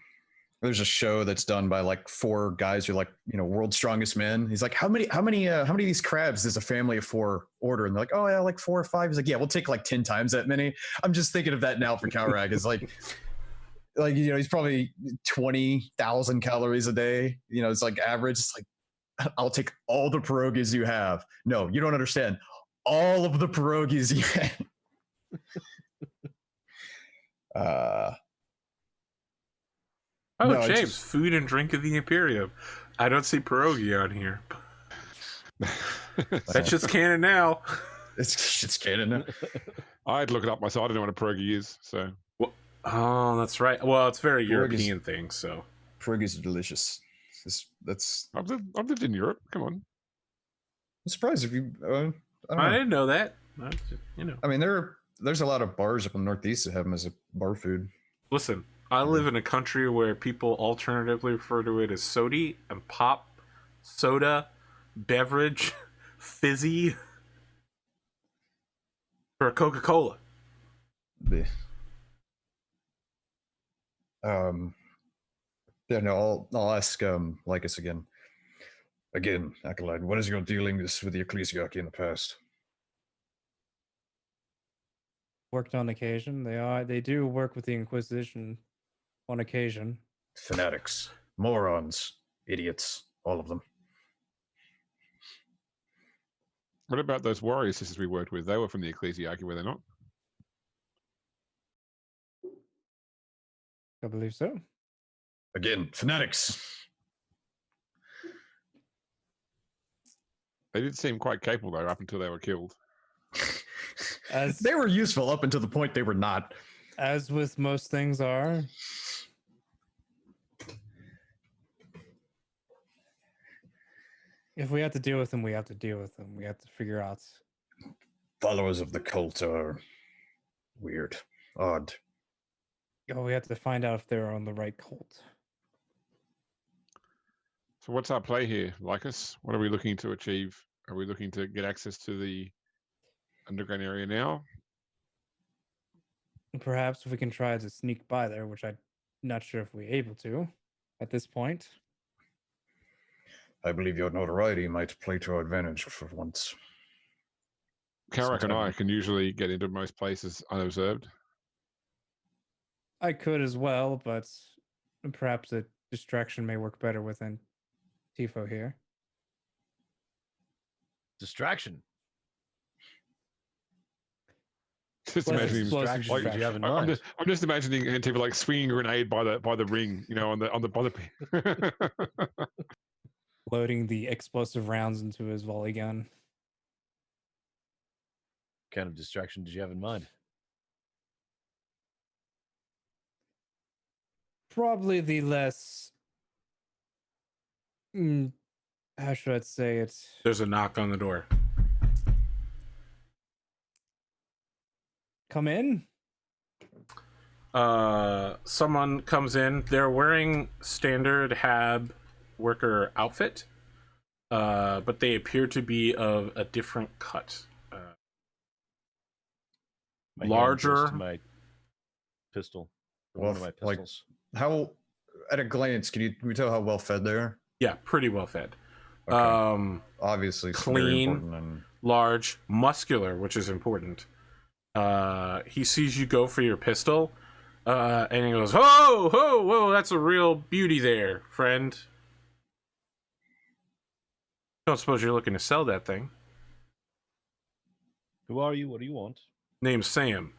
Speaker 2: show that's done by like 4 guys who are like, world's strongest men. He's like, how many of these crabs does a family of 4 order? And they're like, oh yeah, like 4 or 5. He's like, yeah, we'll take like 10 times that many. I'm just thinking of that now for Kalrak. It's like he's probably 20,000 calories a day. It's like average. It's like, I'll take all the pierogies you have. No, you don't understand. All of the pierogies you have.
Speaker 1: Oh,
Speaker 2: No, it's
Speaker 1: James,
Speaker 2: just-
Speaker 1: food and drink of the Imperium. I don't see pierogi on here. That shit's canon now.
Speaker 2: It's canon.
Speaker 3: I'd look it up myself. I don't know what a pierogi is. So
Speaker 1: Oh, that's right. Well, it's a very
Speaker 2: Pierogies.
Speaker 1: European thing, so.
Speaker 2: Pierogies are delicious. That's.
Speaker 3: I've lived in Europe. Come on.
Speaker 2: I'm surprised if you. I don't know.
Speaker 1: I didn't know that.
Speaker 2: I mean, there's a lot of bars up in the Northeast that have them as a bar food.
Speaker 1: Listen, I live in a country where people alternatively refer to it as sody and pop, soda, beverage, fizzy, for Coca-Cola.
Speaker 2: The yeah, no, I'll ask Lycus again. Again, Acolyte, what is your dealings with the ecclesiarchy in the past?
Speaker 4: Worked on occasion. They do work with the Inquisition on occasion.
Speaker 2: Fanatics, morons, idiots, all of them.
Speaker 3: What about those warrior sisters we worked with? They were from the ecclesiarchy, were they not?
Speaker 4: I believe so.
Speaker 2: Again, fanatics.
Speaker 3: They did seem quite capable though, up until they were killed.
Speaker 2: They were useful up until the point they were not.
Speaker 4: As with most things are. If we have to deal with them, we have to deal with them. We have to figure out.
Speaker 2: Followers of the cult are weird, odd.
Speaker 4: We have to find out if they're on the right cult.
Speaker 3: So what's our play here, Lycus? What are we looking to achieve? Are we looking to get access to the underground area now?
Speaker 4: Perhaps if we can try to sneak by there, which I'm not sure if we're able to at this point.
Speaker 2: I believe your notoriety might play to our advantage for once.
Speaker 3: Kalrak and I
Speaker 2: Sometime.
Speaker 3: can usually get into most places unobserved.
Speaker 4: I could as well, but perhaps a distraction may work better with Antipho here.
Speaker 5: Distraction.
Speaker 3: Just
Speaker 4: Less
Speaker 3: imagining him.
Speaker 4: explosive
Speaker 5: Distraction did you have in
Speaker 3: I'm
Speaker 5: mind?
Speaker 3: just imagining Antipho like swinging a grenade by the ring, you know, by the.
Speaker 4: Loading the explosive rounds into his volley gun.
Speaker 5: What kind of distraction did you have in mind?
Speaker 4: Probably the less. How should I say it?
Speaker 1: There's a knock on the door.
Speaker 4: Come in.
Speaker 1: Someone comes in. They're wearing standard Hab worker outfit, but they appear to be of a different cut.
Speaker 5: My hand
Speaker 1: Larger.
Speaker 5: goes to my pistol. Or one of my
Speaker 2: Like,
Speaker 5: pistols.
Speaker 2: how, at a glance, can you tell how well fed they are?
Speaker 1: Yeah, pretty well fed.
Speaker 2: Okay. Obviously, it's very
Speaker 1: Clean,
Speaker 2: important and
Speaker 1: large, muscular, which is important. He sees you go for your pistol, and he goes, "Whoa, whoa, whoa! That's a real beauty there, friend. Don't suppose you're looking to sell that thing?"
Speaker 5: Who are you? What do you want?
Speaker 1: Name's Sam.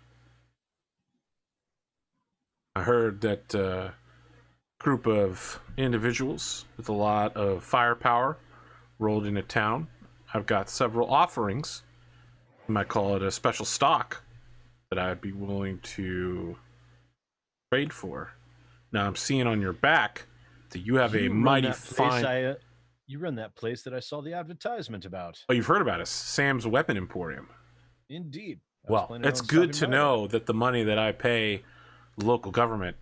Speaker 1: I heard that group of individuals with a lot of firepower rolled into town. I've got several offerings. You might call it a special stock that I'd be willing to trade for. Now I'm seeing on your back that you have a
Speaker 5: You run
Speaker 1: mighty
Speaker 5: that place
Speaker 1: fine.
Speaker 5: you run that place that I saw the advertisement about.
Speaker 1: Oh, you've heard about us, Sam's Weapon Emporium.
Speaker 5: Indeed. I was
Speaker 1: Well,
Speaker 5: planning
Speaker 1: it's
Speaker 5: on
Speaker 1: good to
Speaker 5: stopping by
Speaker 1: know that the money that I pay the local government,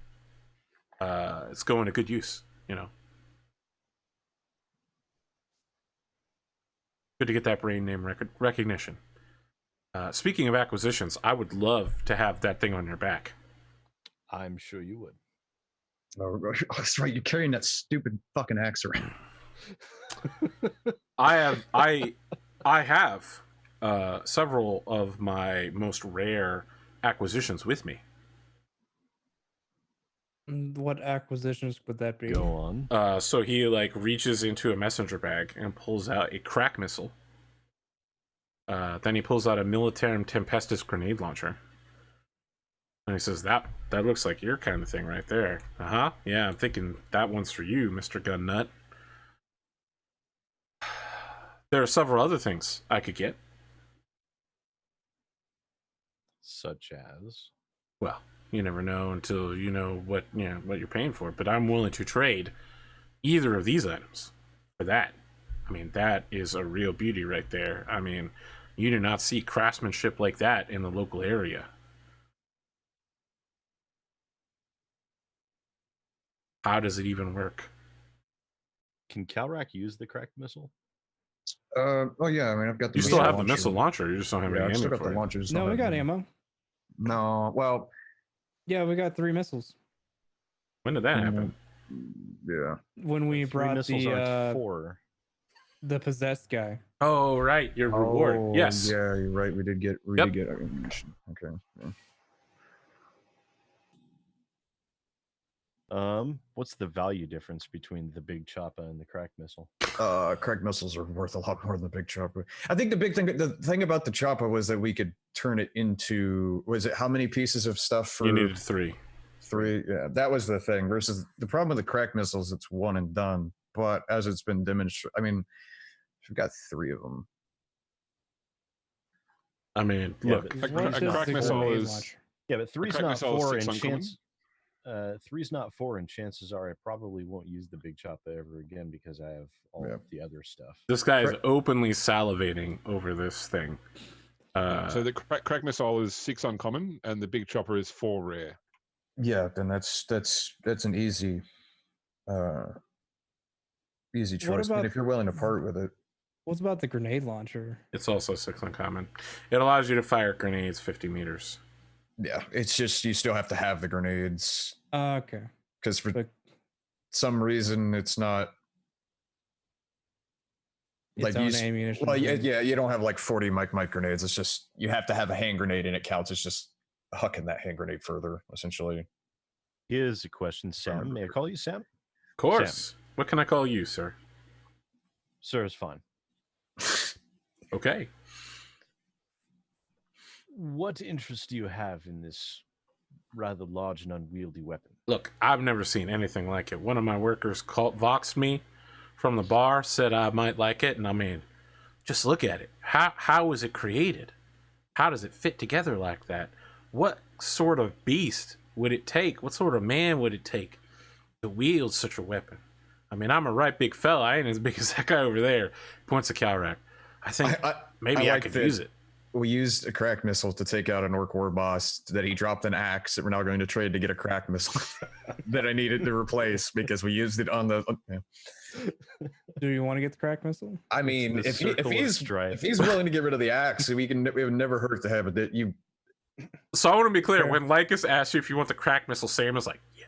Speaker 1: it's going to good use. You know, good to get that brain name recognition. Speaking of acquisitions, I would love to have that thing on your back.
Speaker 5: there. I'm sure you would.
Speaker 2: oh, that's right. You're carrying that stupid fucking axe around.
Speaker 1: I have several of my most rare acquisitions with me.
Speaker 4: What acquisitions would that be?
Speaker 5: Go on.
Speaker 1: So he like reaches into a messenger bag and pulls out a crack missile. Then he pulls out a Militarum Tempestus grenade launcher. And he says, that looks like your kind of thing right there. Uh-huh. Yeah, I'm thinking that one's for you, Mr. Gun Nut. There are several other things I could get.
Speaker 5: Such as.
Speaker 1: Well, you never know until you know what you're paying for. But I'm willing to trade either of these items for that. I mean, that is a real beauty right there. I mean, you do not see craftsmanship like that in the local area. How does it even work?
Speaker 5: Can Kalrak use the cracked missile?
Speaker 2: Oh yeah, I mean I've got the
Speaker 1: You still have the
Speaker 2: launcher.
Speaker 1: missile launcher. You just don't have
Speaker 2: Yeah,
Speaker 1: any
Speaker 2: I've still
Speaker 1: ammo
Speaker 2: got
Speaker 1: for
Speaker 2: the
Speaker 1: it.
Speaker 2: launchers.
Speaker 4: No, we got ammo.
Speaker 2: No, well,
Speaker 4: Yeah, we got 3 missiles.
Speaker 1: When did that happen?
Speaker 2: yeah.
Speaker 4: When we
Speaker 5: 3
Speaker 4: brought
Speaker 5: missiles aren't
Speaker 4: the
Speaker 5: 4.
Speaker 4: the possessed guy.
Speaker 1: Oh, right, your reward.
Speaker 2: Oh,
Speaker 1: Yes.
Speaker 2: Yeah, you're right. We did get
Speaker 1: Yep.
Speaker 2: ammunition. Okay. Yeah.
Speaker 5: What's the value difference between the big choppa and the cracked missile?
Speaker 2: Craig missiles are worth a lot more than the big chopper. I think the thing about the chopper was that we could turn it into, was it how many pieces of stuff for
Speaker 1: You needed 3.
Speaker 2: 3? Yeah, that was the thing. Versus the problem with the crack missiles, it's one and done. But as it's been demonstrated, I mean, we've got 3 of them.
Speaker 1: I mean,
Speaker 5: Yeah,
Speaker 1: look.
Speaker 5: but
Speaker 3: A
Speaker 4: What
Speaker 3: crack
Speaker 4: does
Speaker 3: missile
Speaker 4: the grenade
Speaker 3: is-
Speaker 4: launcher?
Speaker 5: Yeah, but three's
Speaker 3: cracked
Speaker 5: not
Speaker 3: missile is
Speaker 5: 4,
Speaker 3: 6
Speaker 5: and
Speaker 3: uncommon.
Speaker 5: chance. Three's not 4, and chances are I probably won't use the big choppa ever again because I have all
Speaker 2: Yeah.
Speaker 5: of the other stuff.
Speaker 1: This guy is
Speaker 2: Crack-
Speaker 1: openly salivating over this thing.
Speaker 3: So the crack missile is 6 uncommon, and the big chopper is 4 rare.
Speaker 2: Yeah, then that's an easy easy choice. But
Speaker 4: about-
Speaker 2: if you're willing to part with it,
Speaker 4: What's about the grenade launcher?
Speaker 1: It's also 6 uncommon. It allows you to fire grenades 50 meters.
Speaker 2: yeah, it's just you still have to have the grenades
Speaker 4: Okay.
Speaker 2: because for
Speaker 4: But
Speaker 2: some reason it's not
Speaker 4: its
Speaker 2: you
Speaker 4: own
Speaker 2: s-
Speaker 4: ammunition.
Speaker 2: well, yeah,
Speaker 4: thing.
Speaker 2: yeah, you don't have like 40 mic grenades. It's just you have to have a hand grenade and it counts. It's just hucking that hand grenade further, essentially.
Speaker 5: Here's a question, Sam. May I call you Sam?
Speaker 1: Of course. What can I call you, sir?
Speaker 5: Sir is fine.
Speaker 1: Okay.
Speaker 5: what interest do you have in this rather large and unwieldy weapon?
Speaker 1: Look, I've never seen anything like it. One of my workers voxed me from the bar, said I might like it, and I mean, just look at it. How was it created? How does it fit together like that? What sort of beast would it take? What sort of man would it take to wield such a weapon? I mean, I'm a right big fella. I ain't as big as that guy over there. Points to Kalrak. I think maybe I
Speaker 2: like
Speaker 1: could
Speaker 2: that
Speaker 1: use it.
Speaker 2: We used a crack missile to take out an orc war boss that he dropped an axe that we're now going to trade to get a crack missile that I needed to replace because we used it on the.
Speaker 4: Do you want to get the crack missile?
Speaker 2: I mean,
Speaker 5: The
Speaker 2: if
Speaker 5: circle of strife.
Speaker 2: if he's willing to get rid of the axe, it would never hurt to have it. You
Speaker 1: So I want to be clear.
Speaker 2: Okay.
Speaker 1: When Lycus asked you if you want the crack missile, Sam is like, yeah.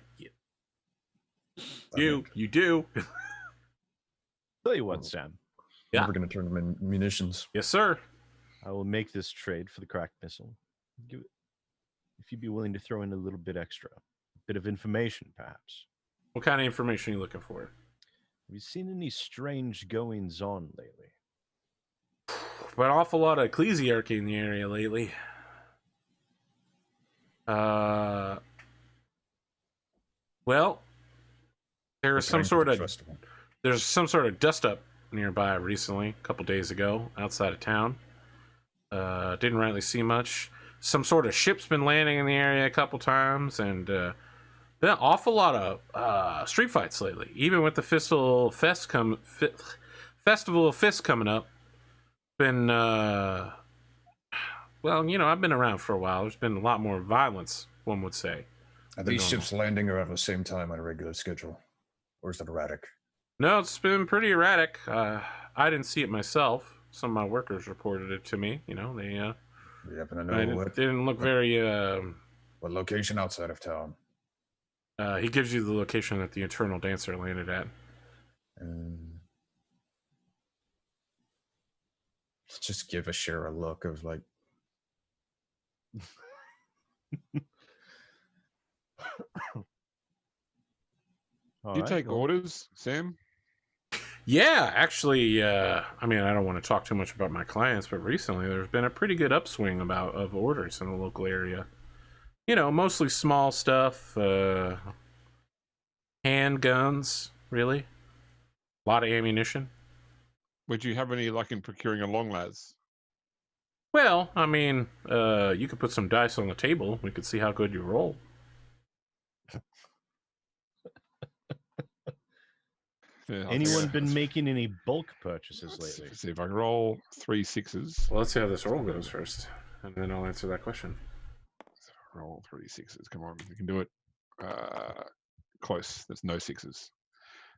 Speaker 1: You do.
Speaker 5: Tell you what, Sam.
Speaker 1: Yeah.
Speaker 2: never going to turn them in munitions.
Speaker 1: Yes, sir.
Speaker 5: I will make this trade for the cracked missile. Give it, if you'd be willing to throw in a little bit extra, a bit of information, perhaps.
Speaker 1: What kind of information are you looking for?
Speaker 5: Have you seen any strange goings on lately?
Speaker 1: Been an awful lot of ecclesiarchy in the area lately. Well, there's some sort of dust up nearby recently, a couple days ago, outside of town. Didn't rightly see much. Some sort of ship's been landing in the area a couple times, and been an awful lot of street fights lately. Even with the Festival of Fists coming up, been well, you know, I've been around for a while. There's been a lot more violence, one would say.
Speaker 2: Are these ships landing or at the same time on a regular schedule, or is it erratic?
Speaker 1: No, it's been pretty erratic. I didn't see it myself. Some of my workers reported it to me. You know, they
Speaker 2: You happen to know what
Speaker 1: didn't look very.
Speaker 2: what location outside of town?
Speaker 1: He gives you the location that the Eternal Dancer landed at.
Speaker 2: Let's just give Eshairr a look of like.
Speaker 3: Do you take orders, Sam?
Speaker 1: Yeah, actually, I mean, I don't want to talk too much about my clients, but recently there's been a pretty good upswing of orders in the local area. You know, mostly small stuff, handguns, really. A lot of ammunition.
Speaker 3: Would you have any luck in procuring a long las?
Speaker 1: Well, I mean, you could put some dice on the table. We could see how good you roll.
Speaker 3: Yeah,
Speaker 5: Anyone been making any bulk purchases lately?
Speaker 3: Let's see if I can roll 3 6s.
Speaker 1: Well, let's see how this roll goes first, and then I'll answer that question.
Speaker 3: Roll 3 6s. Come on, you can do it. Close. There's no 6s.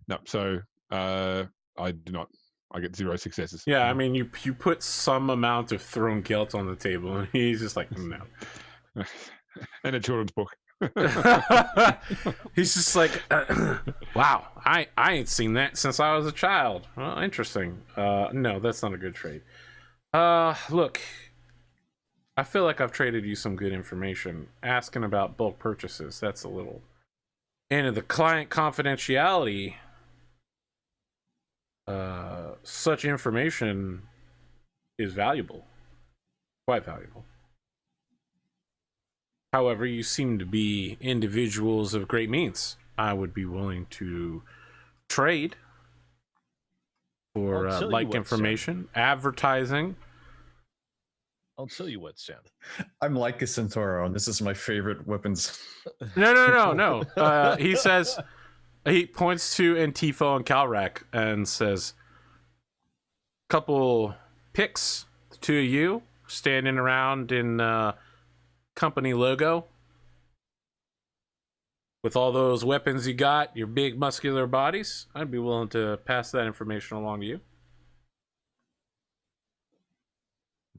Speaker 3: No, so I do not. I get 0 successes.
Speaker 1: Yeah, I mean, you put some amount of thrown guilt on the table, and he's just like, no.
Speaker 3: And a children's book.
Speaker 1: He's just like, wow, I ain't seen that since I was a child. Well, interesting. No, that's not a good trade. Look, I feel like I've traded you some good information. Asking about bulk purchases, that's a little into the client confidentiality. Such information is valuable, quite valuable. However, you seem to be individuals of great means. I would be willing to trade for like information, advertising.
Speaker 5: I'll tell you what, Sam.
Speaker 2: I'm like a Centauro, and this is my favorite weapons.
Speaker 1: No. He says, he points to Antipho and Kalrak and says, couple pics, the two of you standing around in company logo with all those weapons you got, your big muscular bodies. I'd be willing to pass that information along to you.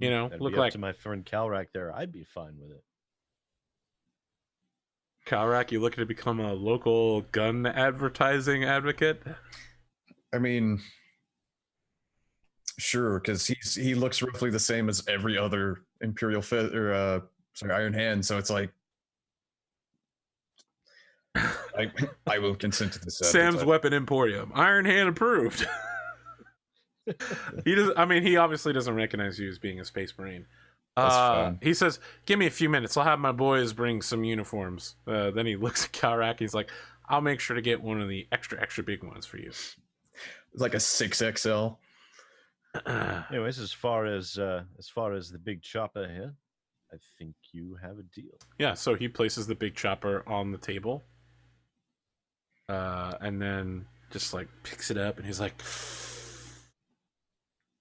Speaker 1: You know,
Speaker 5: That'd
Speaker 1: look
Speaker 5: be up
Speaker 1: like
Speaker 5: to my friend Kalrak there. I'd be fine with it.
Speaker 1: Kalrak, you looking to become a local gun advertising advocate?
Speaker 2: I mean, sure, because he looks roughly the same as every other Imperial Iron Hand, so it's like I will consent to this.
Speaker 1: Sam's Weapon Emporium, Iron Hand approved. He does. I mean, he obviously doesn't recognize you as being a Space Marine,
Speaker 2: That's fine.
Speaker 1: He says, "Give me a few minutes. I'll have my boys bring some uniforms." Then he looks at Kalrak. He's like, "I'll make sure to get one of the extra big ones for you."
Speaker 2: It's like a 6XL.
Speaker 5: Anyways, as far as the big chopper here, I think you have a deal.
Speaker 1: Yeah. So he places the big chopper on the table, and then just like picks it up, and he's like,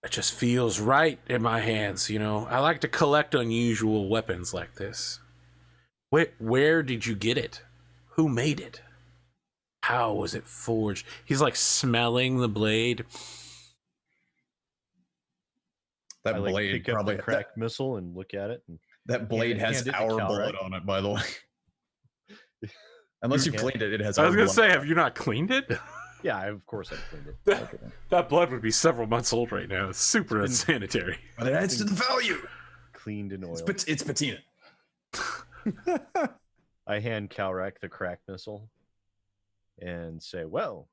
Speaker 1: "It just feels right in my hands, you know. I like to collect unusual weapons like this. Where did you get it? Who made it? How was it forged?" He's like smelling the blade.
Speaker 2: That
Speaker 5: I like
Speaker 2: blade
Speaker 5: pick up
Speaker 2: probably
Speaker 5: the cracked missile and look at it. And
Speaker 2: that blade has
Speaker 5: hand it to
Speaker 2: our
Speaker 5: Kalrak.
Speaker 2: bullet on it, by the way. Unless you
Speaker 5: Yeah.
Speaker 2: cleaned it, it has.
Speaker 1: I
Speaker 2: our
Speaker 1: was gonna
Speaker 2: blood
Speaker 1: say,
Speaker 2: on
Speaker 1: have you not cleaned it?
Speaker 5: yeah, of course I cleaned it.
Speaker 1: That blood would be several months old right now. It's super
Speaker 5: It's been-
Speaker 1: unsanitary.
Speaker 2: But it adds to the value.
Speaker 5: Cleaned in oil.
Speaker 2: It's patina.
Speaker 5: I hand Kalrak the cracked missile and say, "Well,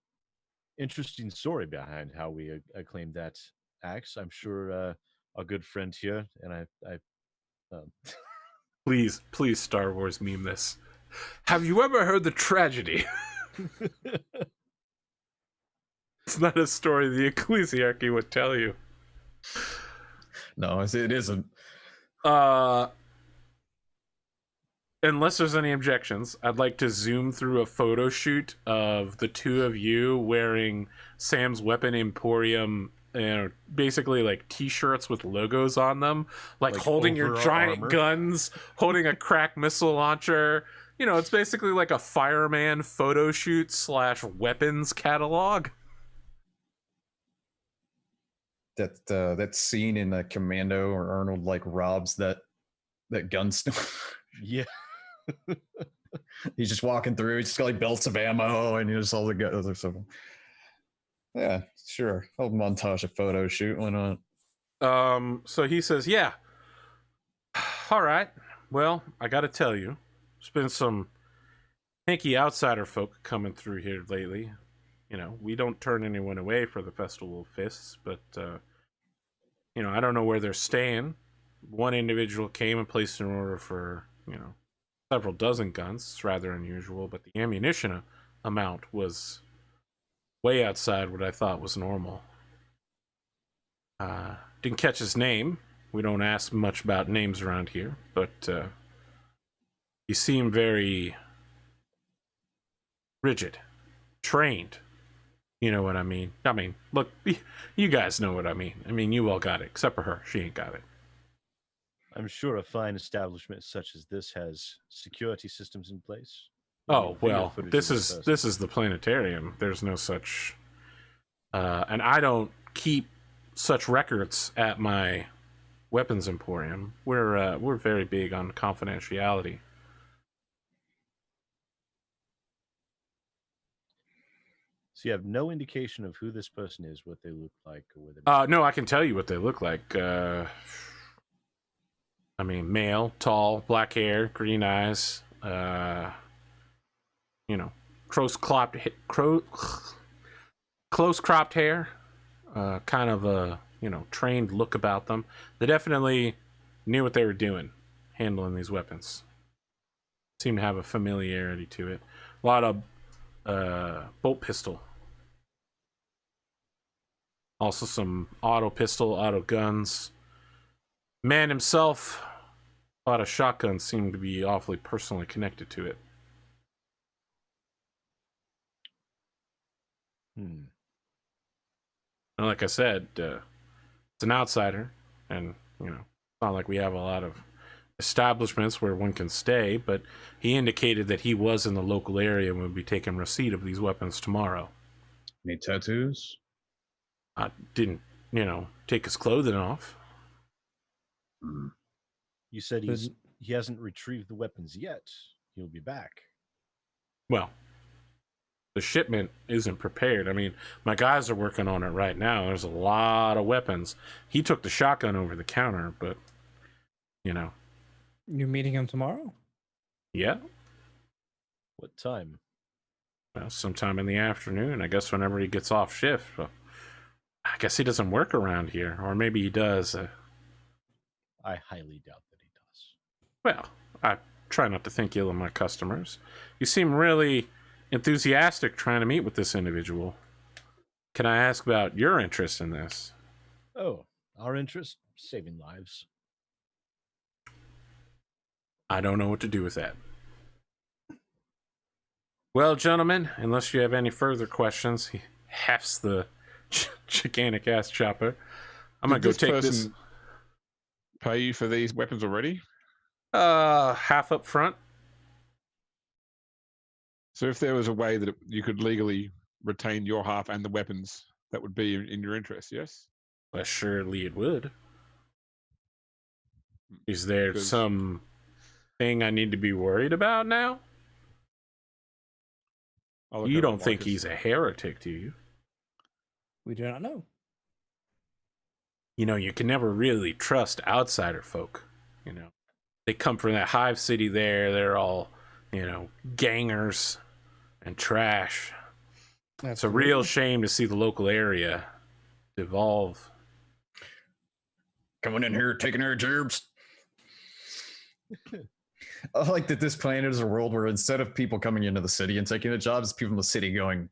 Speaker 5: interesting story behind how we acclaimed that axe. I'm sure a good friend here, and I
Speaker 1: Please, Star Wars meme this. Have you ever heard the tragedy? It's not a story the ecclesiarchy would tell you.
Speaker 2: No, it isn't.
Speaker 1: Unless there's any objections, I'd like to zoom through a photo shoot of the two of you wearing Sam's Weapon Emporium, basically like t-shirts with logos on them, like holding your
Speaker 5: overall
Speaker 1: giant
Speaker 5: armor.
Speaker 1: guns, holding a crack missile launcher. You know, it's basically like a fireman photo shoot / weapons catalog.
Speaker 2: That scene in the Commando or Arnold like robs that gun store.
Speaker 5: yeah.
Speaker 2: He's just walking through. He's just got like belts of ammo and just all the guns or something. Yeah, sure. I'll montage a photo shoot. Why not?
Speaker 1: So he says, "Yeah. All right. Well, I got to tell you, there's been some hanky outsider folk coming through here lately. You know, we don't turn anyone away for the Festival of Fists, but you know, I don't know where they're staying. One individual came and placed an order for, you know, several dozen guns. It's rather unusual, but the ammunition amount was way outside what I thought was normal. Didn't catch his name. We don't ask much about names around here, but he seemed very rigid, trained. You know what I mean? I mean, look, you guys know what I mean. I mean, you all got it, except for her. She ain't got it.
Speaker 5: I'm sure a fine establishment such as this has security systems in place.
Speaker 1: Oh,
Speaker 5: Video
Speaker 1: well,
Speaker 5: footage
Speaker 1: this
Speaker 5: of
Speaker 1: is
Speaker 5: person.
Speaker 1: this is the planetarium. There's no such and I don't keep such records at my weapons emporium. We're very big on confidentiality.
Speaker 5: So you have no indication of who this person is, what they look like, or whether.
Speaker 1: No, I can tell you what they look like. I mean, male, tall, black hair, green eyes. You know, close cropped hair. Kind of a, you know, trained look about them. They definitely knew what they were doing, handling these weapons. Seemed to have a familiarity to it. A lot of bolt pistol. Also some auto pistol, auto guns. Man himself, a lot of shotguns seemed to be awfully personally connected to it. And like I said, it's an outsider, and you know, it's not like we have a lot of establishments where one can stay, but he indicated that he was in the local area and would be taking receipt of these weapons tomorrow.
Speaker 2: Any tattoos?
Speaker 1: I didn't, you know, take his clothing off.
Speaker 5: You said he hasn't retrieved the weapons yet. He'll be back.
Speaker 1: Well, the shipment isn't prepared. I mean, my guys are working on it right now. There's a lot of weapons. He took the shotgun over the counter, but, you know.
Speaker 4: You're meeting him tomorrow?
Speaker 1: Yeah.
Speaker 5: What time?
Speaker 1: Well, sometime in the afternoon. I guess whenever he gets off shift. I guess he doesn't work around here. Or maybe he does.
Speaker 5: I highly doubt that he does.
Speaker 1: Well, I try not to think ill of my customers. You seem really enthusiastic trying to meet with this individual. Can I ask about your interest in this?
Speaker 5: Oh, our interest? Saving lives.
Speaker 1: I don't know what to do with that. Well, gentlemen, unless you have any further questions, he hefts the gigantic ass chopper. I'm gonna go take this.
Speaker 3: Pay you for these weapons already?
Speaker 1: Half up front.
Speaker 3: So if there was a way that you could legally retain your half and the weapons, that would be in your interest, yes?
Speaker 1: Well, surely it would. Is there some thing I need to be worried about now? You don't think he's a heretic, do you?
Speaker 4: We do not know.
Speaker 1: You know, you can never really trust outsider folk. You know, they come from that hive city there. They're all, you know, gangers and trash. It's a real shame to see the local area devolve.
Speaker 2: Coming in here, taking our jobs. I like that this planet is a world where instead of people coming into the city and taking the jobs, people in the city going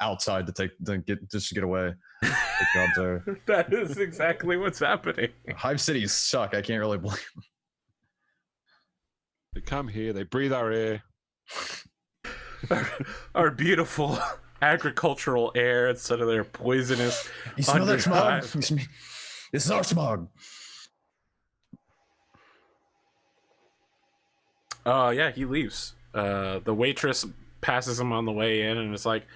Speaker 2: outside to get away. Take jobs there.
Speaker 1: That is exactly what's happening.
Speaker 2: Hive cities suck. I can't really blame them.
Speaker 3: They come here, they breathe our air.
Speaker 1: Our beautiful agricultural air instead of their poisonous.
Speaker 2: You smell that smog? This is our smog.
Speaker 1: Yeah, he leaves. The waitress passes him on the way in and is like,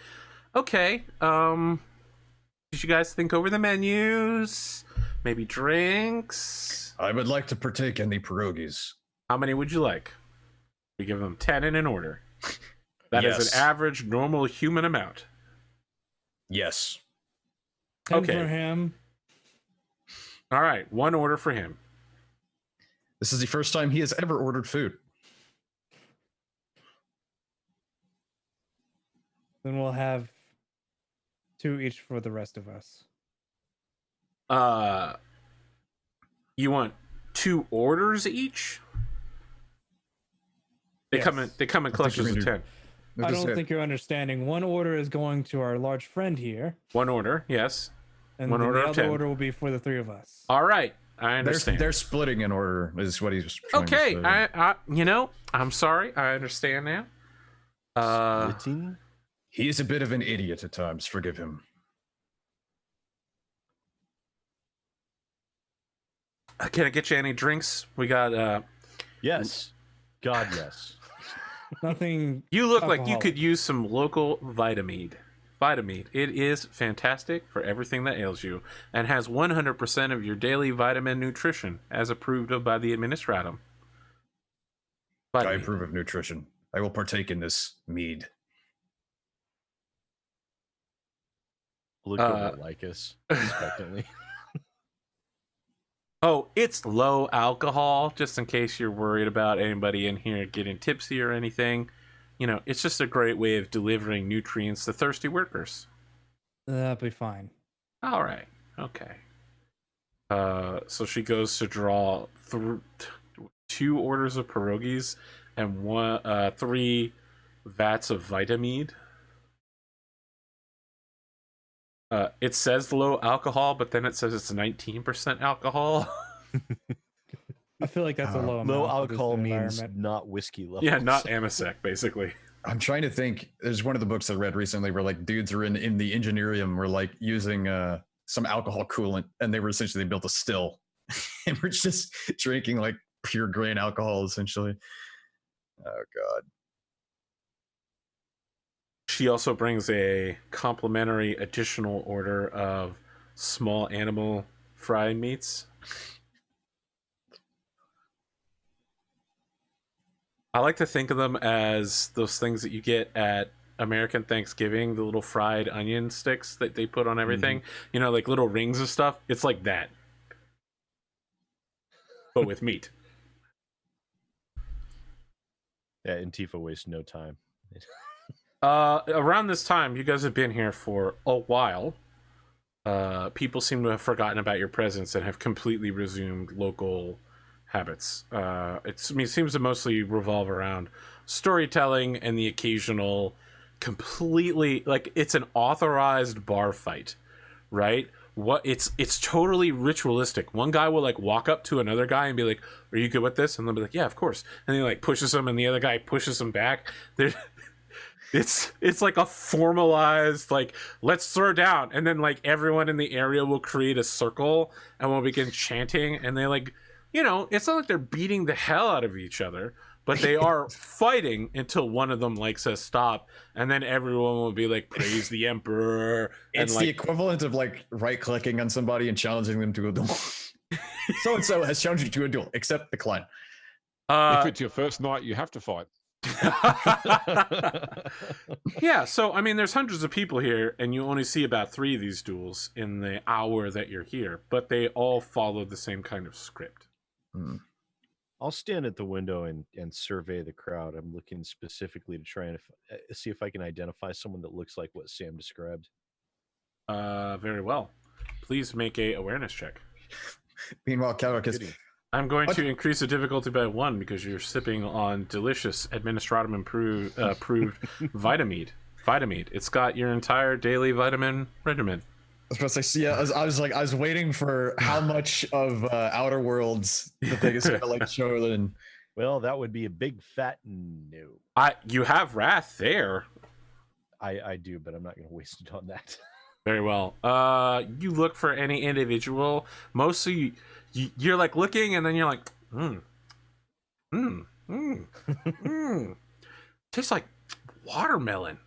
Speaker 1: okay, did you guys think over the menus? Maybe drinks?
Speaker 2: I would like to partake in the pierogies.
Speaker 1: How many would you like? We give them 10 in an order. That is an average, normal human amount.
Speaker 2: Yes.
Speaker 4: 10 for him.
Speaker 1: All right, 1 order for him.
Speaker 2: This is the first time he has ever ordered food.
Speaker 4: Then we'll have 2 each for the rest of us.
Speaker 1: You want 2 orders each? They come in clusters of 10.
Speaker 4: I don't think you're understanding. 1 order is going to our large friend here.
Speaker 1: 1 order, yes.
Speaker 4: And
Speaker 1: 1 order
Speaker 4: the
Speaker 1: of
Speaker 4: other
Speaker 1: 10.
Speaker 4: order will be for the 3 of us.
Speaker 1: All right, I understand.
Speaker 2: They're splitting in order, is what he's trying to
Speaker 1: okay,
Speaker 2: say.
Speaker 1: I you know, I'm sorry. I understand now.
Speaker 5: Splitting?
Speaker 2: He is a bit of an idiot at times. Forgive him.
Speaker 1: Can I get you any drinks? We got
Speaker 5: Yes. God, yes.
Speaker 4: Nothing.
Speaker 1: You look like you
Speaker 4: alcoholic.
Speaker 1: could use some local Vitamede. Vitamede. It is fantastic for everything that ails you and has 100% of your daily vitamin nutrition as approved of by the administratum.
Speaker 2: I
Speaker 1: Vitamede.
Speaker 2: approve of nutrition. I will partake in this mead.
Speaker 5: Look over at Lycus expectantly.
Speaker 1: Oh, it's low alcohol, just in case you're worried about anybody in here getting tipsy or anything. You know, it's just a great way of delivering nutrients to thirsty workers.
Speaker 4: That'll be fine.
Speaker 1: All right. Okay. So she goes to draw 2 orders of pierogies and 3 vats of Vitamede. It says low alcohol, but then it says it's 19% alcohol.
Speaker 4: I feel like that's a low amount.
Speaker 5: Low
Speaker 4: for this
Speaker 5: alcohol means
Speaker 4: environment.
Speaker 5: not whiskey levels.
Speaker 1: Yeah, not Amasec, basically.
Speaker 2: I'm trying to think. There's one of the books I read recently where like dudes are in the engineerium were like using some alcohol coolant, and they built a still, and we're just drinking like pure grain alcohol essentially. Oh God.
Speaker 1: She also brings a complimentary additional order of small animal fried meats. I like to think of them as those things that you get at American Thanksgiving, the little fried onion sticks that they put on everything. Mm-hmm. You know, like little rings of stuff. It's like that, but with meat.
Speaker 5: Yeah, Antipho wastes no time.
Speaker 1: Around this time, you guys have been here for a while. people seem to have forgotten about your presence and have completely resumed local habits. It seems to mostly revolve around storytelling and the occasional completely, like, it's an authorized bar fight, right? It's totally ritualistic. One guy will like walk up to another guy and be like, "Are you good with this?" And they'll be like, "Yeah, of course." And he like pushes him, and the other guy pushes him back. There, it's like a formalized, like, let's throw down, and then like everyone in the area will create a circle and will begin chanting, and they like, it's not like they're beating the hell out of each other, but they are fighting until one of them like says stop, and then everyone will be like, praise the emperor.
Speaker 2: It's
Speaker 1: and
Speaker 2: the
Speaker 1: like,
Speaker 2: equivalent of like right-clicking on somebody and challenging them to a duel. So and so has challenged you to a duel, except decline.
Speaker 3: If it's your first night, you have to fight.
Speaker 1: Yeah, so I mean, there's hundreds of people here, and you only see about 3 of these duels in the hour that you're here, but they all follow the same kind of script.
Speaker 5: I'll stand at the window and survey the crowd. I'm looking specifically to try and see if I can identify someone that looks like what Sam described.
Speaker 1: Very well. Please make a awareness check.
Speaker 2: Meanwhile, Kalrak is
Speaker 5: Goody.
Speaker 1: I'm going to increase the difficulty by 1 because you're sipping on delicious Administratum approved Vitamede. Vitamede. It's got your entire daily vitamin regimen.
Speaker 2: I was supposed to say, yeah, I was waiting for how much of Outer Worlds the thing is gonna like show. And
Speaker 5: Well, that would be a big fat no.
Speaker 1: You have Wrath there.
Speaker 5: I do, but I'm not going to waste it on that.
Speaker 1: Very well. You look for any individual. Mostly, you're like looking, and then you're like, tastes like watermelon.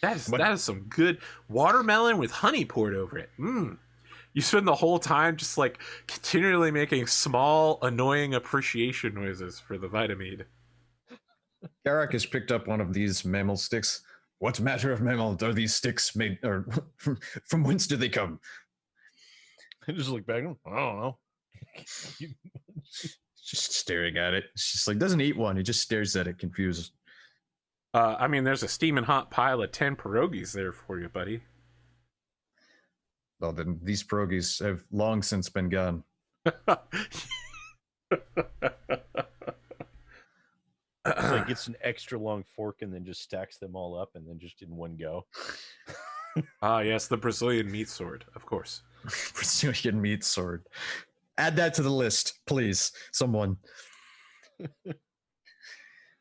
Speaker 1: That is some good watermelon with honey poured over it. You spend the whole time just like continually making small, annoying appreciation noises for the Vitamede.
Speaker 2: Kalrak has picked up one of these mammal sticks. What matter of mammal are these sticks made, or from whence do they come?
Speaker 5: I just look back. I don't know.
Speaker 2: Just staring at it. It's just like, doesn't eat one. He just stares at it, confused.
Speaker 1: I mean, there's a steaming hot pile of 10 pierogies there for you, buddy.
Speaker 2: Well, then these pierogies have long since been gone.
Speaker 5: It's like gets an extra long fork and then just stacks them all up and then just in one go.
Speaker 1: Ah, yes, the Brazilian meat sword, of course.
Speaker 2: Brazilian meat sword. Add that to the list, please, someone.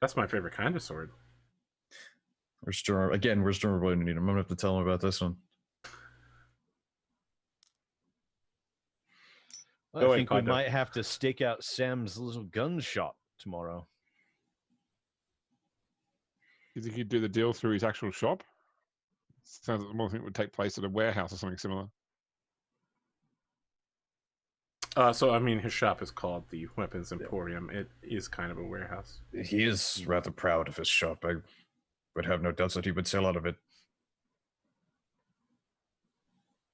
Speaker 1: That's my favorite kind of sword.
Speaker 2: Where's Storm going to need him? I'm gonna have to tell him about this one.
Speaker 5: Well, I think we might have to stake out Sam's little gun shop tomorrow.
Speaker 3: You think he'd do the deal through his actual shop? Sounds like the more thing would take place at a warehouse or something similar.
Speaker 1: So, I mean, his shop is called the Weapons Emporium. It is kind of a warehouse.
Speaker 2: He is rather proud of his shop. I would have no doubts that he would sell out of it.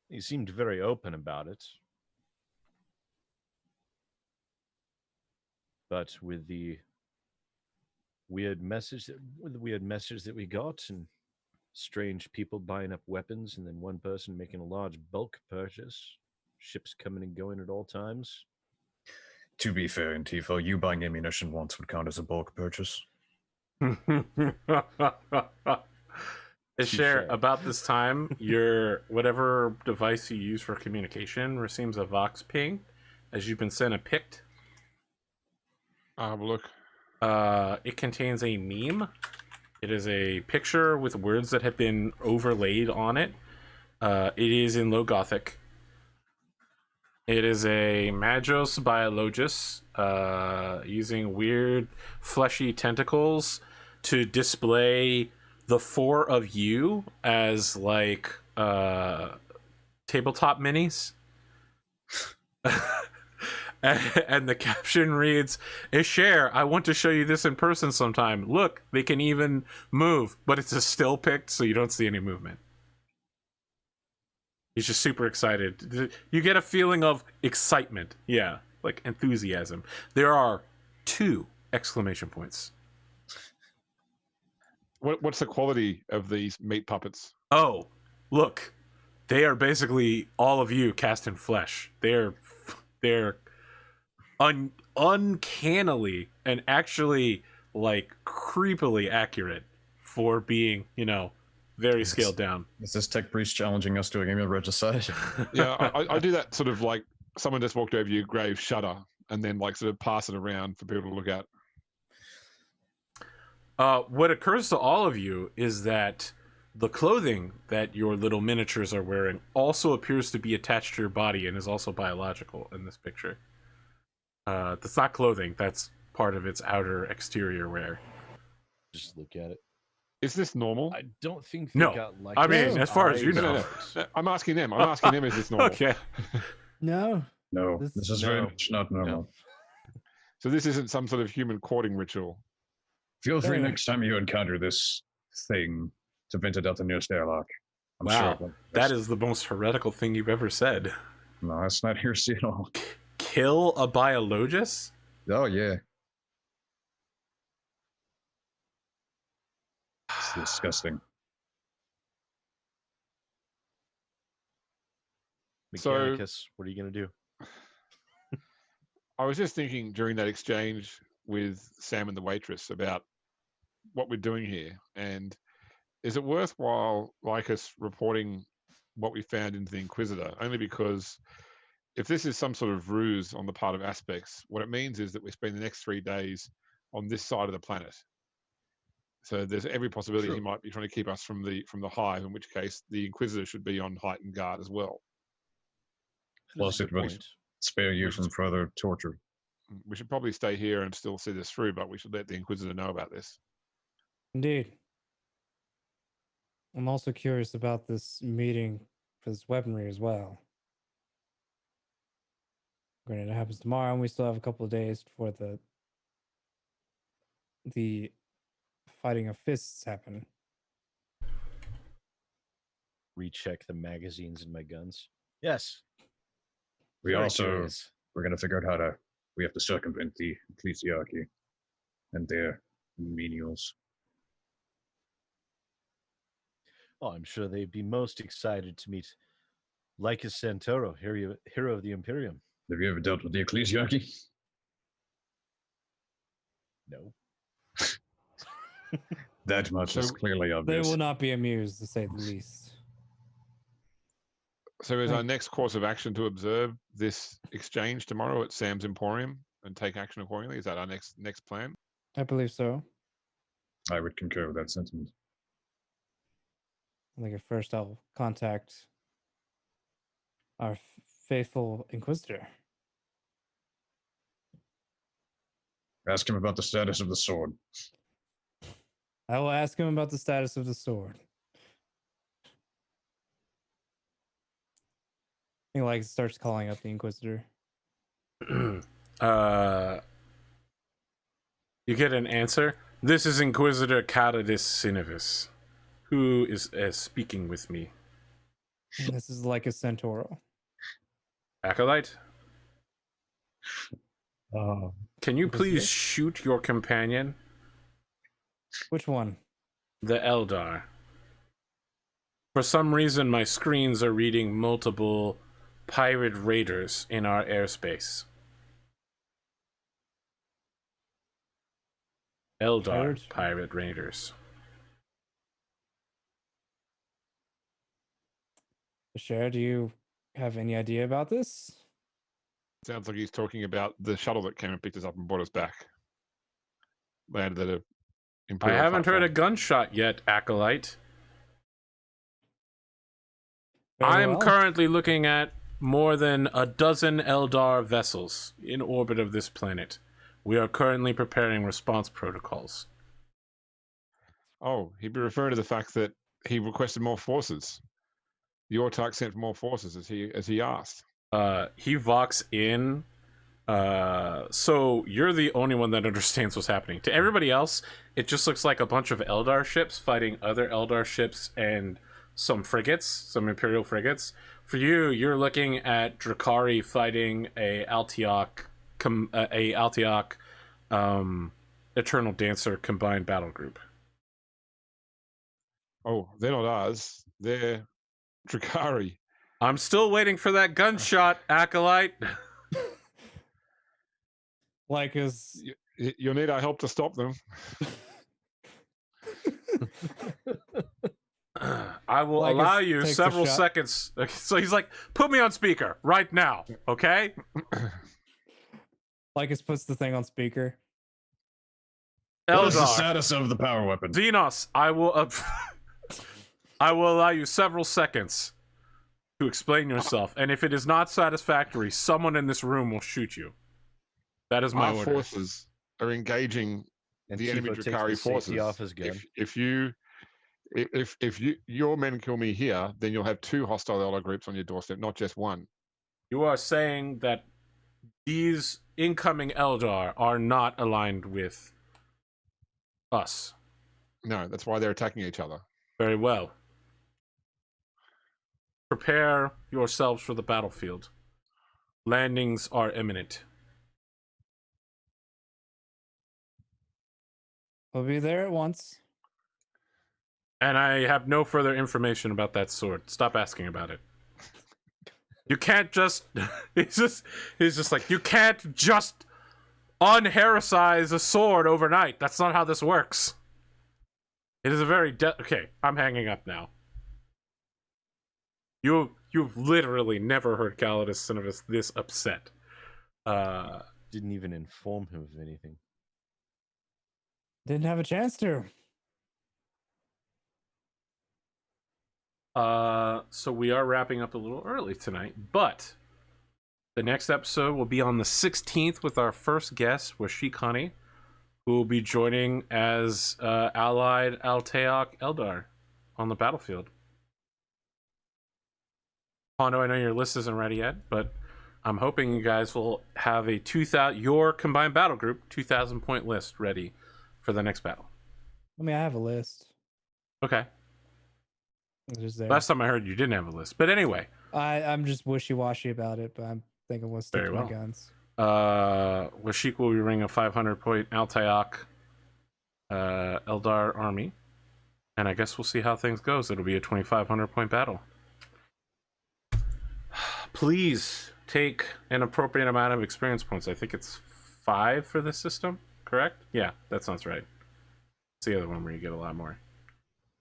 Speaker 5: He seemed very open about it. But with the weird message that we got and strange people buying up weapons and then one person making a large bulk purchase, ships coming and going at all times.
Speaker 2: To be fair, Antipho, you buying ammunition once would count as a bulk purchase.
Speaker 1: Eshairr, about this time, your whatever device you use for communication receives a Vox ping as you've been sent a pict.
Speaker 3: I'll have a look.
Speaker 1: It contains a meme. It is a picture with words that have been overlaid on it. It is in Low Gothic. It is a Magos Biologus using weird fleshy tentacles to display the 4 of you as like tabletop minis. And the caption reads, Eshairr, I want to show you this in person sometime. Look, they can even move, but it's a still pic, so you don't see any movement. He's just super excited. You get a feeling of excitement. Yeah, like enthusiasm. There are 2 exclamation points.
Speaker 3: What's the quality of these meat puppets?
Speaker 1: Oh, look. They are basically all of you cast in flesh. They're uncannily and actually like creepily accurate for being, very scaled down.
Speaker 2: Is this tech priest challenging us to a game of regicide?
Speaker 3: Yeah, I do that sort of like someone just walked over your grave, shudder, and then like sort of pass it around for people to look at.
Speaker 1: What occurs to all of you is that the clothing that your little miniatures are wearing also appears to be attached to your body and is also biological in this picture. That's not clothing, that's part of its outer exterior wear.
Speaker 5: Just look at it.
Speaker 3: Is this normal?
Speaker 5: I don't think they
Speaker 1: No.
Speaker 5: got like.
Speaker 1: I mean, as far as you know.
Speaker 3: No, I'm asking them. I'm asking them, is this normal?
Speaker 1: Okay.
Speaker 4: No.
Speaker 2: No, this is very
Speaker 5: No.
Speaker 2: much not normal.
Speaker 3: So this isn't some sort of human courting ritual.
Speaker 2: Feel free
Speaker 4: Yeah.
Speaker 2: next time you encounter this thing to vent it out the nearest airlock. I'm
Speaker 1: Wow,
Speaker 2: sure
Speaker 1: that is the most heretical thing you've ever said.
Speaker 2: No, that's not heresy at all.
Speaker 1: Kill a biologist?
Speaker 2: Oh, yeah. It's disgusting.
Speaker 3: So-
Speaker 5: Mechanicus, what are you going to do?
Speaker 3: I was just thinking during that exchange with Sam and the waitress about what we're doing here, and is it worthwhile Lycus reporting what we found into the Inquisitor? Only because if this is some sort of ruse on the part of Aspects, what it means is that we spend the next 3 days on this side of the planet. So there's every possibility
Speaker 2: Sure.
Speaker 3: he might be trying to keep us from the hive, in which case the Inquisitor should be on heightened guard as well.
Speaker 5: That is
Speaker 2: Plus
Speaker 5: a
Speaker 2: it
Speaker 5: good
Speaker 2: will
Speaker 5: point.
Speaker 2: spare you
Speaker 3: Which
Speaker 2: from
Speaker 3: is-
Speaker 2: further torture.
Speaker 3: We should probably stay here and still see this through, but we should let the Inquisitor know about this.
Speaker 4: Indeed. I'm also curious about this meeting for this weaponry as well. Granted, it happens tomorrow, and we still have a couple of days before the fighting of fists happen.
Speaker 5: Recheck the magazines in my guns. Yes.
Speaker 2: We
Speaker 5: Very
Speaker 2: also,
Speaker 5: curious.
Speaker 2: we're going to figure out we have to circumvent the ecclesiarchy and their menials.
Speaker 5: Oh, I'm sure they'd be most excited to meet Lycus Santoro, hero of the Imperium.
Speaker 2: Have you ever dealt with the ecclesiarchy?
Speaker 5: No.
Speaker 2: That much is
Speaker 3: So
Speaker 2: clearly
Speaker 4: They
Speaker 2: obvious.
Speaker 4: will not be amused, to say the least.
Speaker 3: So is our
Speaker 4: Right.
Speaker 3: next course of action to observe this exchange tomorrow at Sam's Emporium and take action accordingly? Is that our next plan?
Speaker 4: I believe so.
Speaker 2: I would concur with that sentiment.
Speaker 4: I think at first I'll contact our faithful Inquisitor.
Speaker 2: Ask him about the status of the sword.
Speaker 4: I will ask him about the status of the sword. He like starts calling up the Inquisitor.
Speaker 1: You get an answer. This is Inquisitor Caradis Cinevis, who is speaking with me.
Speaker 4: And this is like a Centauro.
Speaker 1: Acolyte,
Speaker 2: Oh,
Speaker 1: can you
Speaker 4: Inquisitor?
Speaker 1: please shoot your companion,
Speaker 4: Which one?
Speaker 1: the Eldar? For some reason, my screens are reading multiple pirate raiders in our airspace. Eldar pirate raiders.
Speaker 4: Eshairr, do you have any idea about this?
Speaker 3: Sounds like he's talking about the shuttle that came and picked us up and brought us back. Landed at a
Speaker 1: I
Speaker 3: Imperial
Speaker 1: haven't heard a
Speaker 3: platform.
Speaker 1: gunshot yet, Acolyte.
Speaker 4: Very
Speaker 1: I'm
Speaker 4: well.
Speaker 1: currently looking at more than a dozen Eldar vessels in orbit of this planet. We are currently preparing response protocols.
Speaker 3: Oh, he'd be referring to the fact that he requested more forces. The Autarch sent more forces as he asked.
Speaker 1: He vox in. So you're the only one that understands what's happening. To everybody else, it just looks like a bunch of Eldar ships fighting other Eldar ships and some frigates, some Imperial frigates. For you, you're looking at Drakari fighting a Altiok, Eternal Dancer combined battle group.
Speaker 3: Oh, they're not ours. They're Drakari.
Speaker 1: I'm still waiting for that gunshot, Acolyte.
Speaker 4: Lycus.
Speaker 3: You'll need our help to stop them.
Speaker 1: I will
Speaker 4: Lycus
Speaker 1: allow you
Speaker 4: takes a
Speaker 1: several
Speaker 4: shot.
Speaker 1: seconds. So he's like, put me on speaker right now, okay?
Speaker 4: Lycus puts the thing on speaker.
Speaker 2: What is the
Speaker 1: Eldar,
Speaker 2: status of the power weapon?
Speaker 1: Xenos, I will I will allow you several seconds to explain yourself, and if it is not satisfactory, someone in this room will shoot you. That is my
Speaker 3: Our
Speaker 1: order.
Speaker 3: forces are engaging the enemy
Speaker 5: Antipho takes
Speaker 3: Drakari
Speaker 5: the safety
Speaker 3: forces.
Speaker 5: off his gun.
Speaker 3: If your men kill me here, then you'll have 2 hostile Eldar groups on your doorstep, not just one.
Speaker 1: You are saying that these incoming Eldar are not aligned with us.
Speaker 3: No, that's why they're attacking each other.
Speaker 1: Very well. Prepare yourselves for the battlefield. Landings are imminent.
Speaker 4: We'll be there at once.
Speaker 1: And I have no further information about that sword. Stop asking about it. You can't just he's just like, you can't just unheresize a sword overnight. That's not how this works. It is a very okay, I'm hanging up now. You've literally never heard Calidus Cinevis this upset.
Speaker 5: Didn't even inform him of anything.
Speaker 4: Didn't have a chance to.
Speaker 1: So we are wrapping up a little early tonight, but the next episode will be on the 16th with our first guest, Washik Honey, who will be joining as allied Alteok Eldar on the battlefield. Hondo, I know your list isn't ready yet, but I'm hoping you guys will have a your combined battle group 2,000 point list ready for the next battle.
Speaker 4: I mean, I have a list.
Speaker 1: Okay.
Speaker 4: It's just there.
Speaker 1: Last time I heard you didn't have a list, but anyway.
Speaker 4: I'm just wishy-washy about it, but I'm thinking we'll stick
Speaker 1: Very
Speaker 4: to my
Speaker 1: well.
Speaker 4: guns.
Speaker 1: Washik will be bringing a 500 point Alteok Eldar army, and I guess we'll see how things goes. It'll be a 2,500 point battle. Please take an appropriate amount of experience points. I think it's 5 for this system, correct? Yeah, that sounds right. It's the other one where you get a lot more.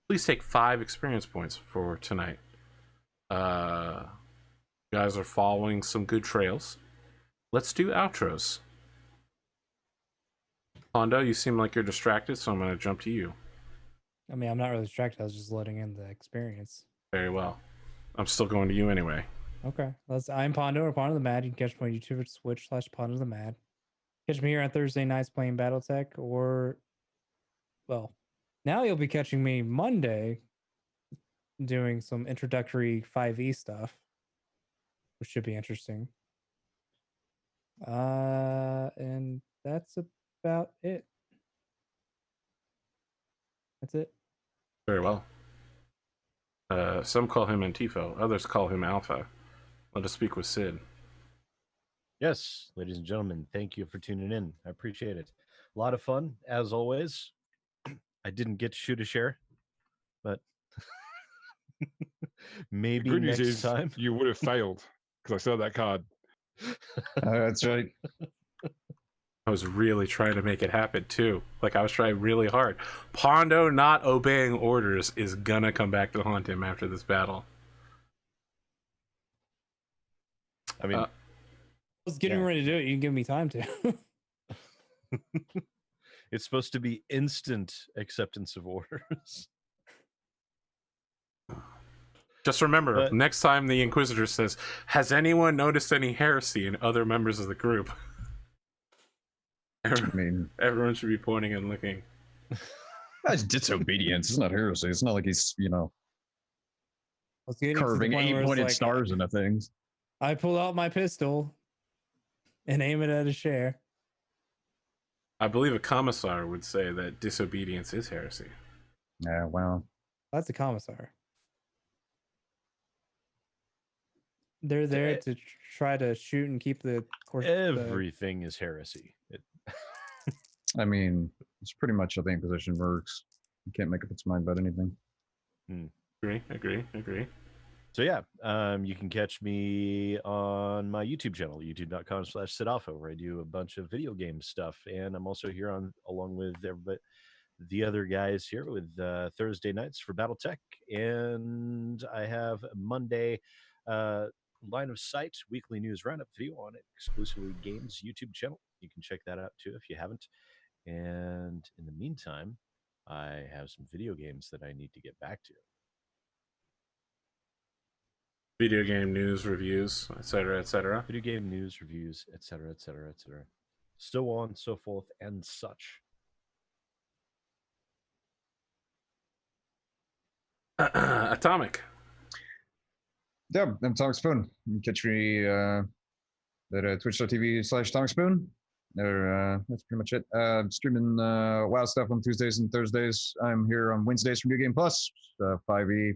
Speaker 1: Please take 5 experience points for tonight. You guys are following some good trails. Let's do outros. Hondo, you seem like you're distracted, so I'm going to jump to you.
Speaker 4: I mean, I'm not really distracted. I was just letting in the experience.
Speaker 1: Very well. I'm still going to you anyway.
Speaker 4: Okay. I'm Pondo or Pondo the Mad. You can catch me on YouTube at Twitch/Pondo the Mad. Catch me here on Thursday nights playing Battletech, or, well, now you'll be catching me Monday doing some introductory 5e stuff, which should be interesting. And that's about it. That's it.
Speaker 1: Very well. Some call him Antipho, others call him Alpha. Let us speak with Sid.
Speaker 5: Yes, ladies and gentlemen, thank you for tuning in. I appreciate it. A lot of fun, as always. I didn't get to shoot Eshairr, but maybe
Speaker 3: The good news
Speaker 5: next
Speaker 3: is
Speaker 5: time.
Speaker 3: you would have failed because I saw that card.
Speaker 2: That's right.
Speaker 1: I was really trying to make it happen too. Like, I was trying really hard. Pondo not obeying orders is gonna come back to haunt him after this battle.
Speaker 5: I mean,
Speaker 4: I was getting ready to do it. You can give me time to.
Speaker 5: it's supposed to be instant acceptance of orders.
Speaker 1: Just remember,
Speaker 5: But-
Speaker 1: next time the Inquisitor says, "Has anyone noticed any heresy in other members of the group?"
Speaker 2: I mean,
Speaker 1: Everyone should be pointing and looking.
Speaker 2: that's disobedience. It's not heresy. It's not like he's,
Speaker 4: I was getting to the
Speaker 2: curving
Speaker 4: point where it's
Speaker 2: 8-pointed
Speaker 4: like,
Speaker 2: stars into things.
Speaker 4: I pull out my pistol and aim it at Eshairr.
Speaker 1: I believe a commissar would say that disobedience is heresy.
Speaker 2: Yeah, well,
Speaker 4: That's a commissar. They're there to try to shoot and keep the course.
Speaker 5: Everything is heresy.
Speaker 2: I mean, it's pretty much how the Inquisition works. You can't make up its mind about anything.
Speaker 1: Agree.
Speaker 5: So yeah, you can catch me on my YouTube channel, youtube.com/Sidafo, where I do a bunch of video game stuff, and I'm also here along with everybody, the other guys here, with Thursday nights for BattleTech, and I have Monday Line of Sight weekly news roundup video on Exclusively Games YouTube channel. You can check that out too if you haven't. And in the meantime, I have some video games that I need to get back to.
Speaker 1: Video game news, reviews, etc., etc.
Speaker 5: Video game news, reviews, etc., etc., etc. So on, so forth, and such.
Speaker 1: Atomic.
Speaker 2: Yeah, I'm Atomic Spoon. You can catch me at twitch.tv/Atomic Spoon. That's pretty much it. Streaming WoW stuff on Tuesdays and Thursdays. I'm here on Wednesdays for New Game Plus, 5e.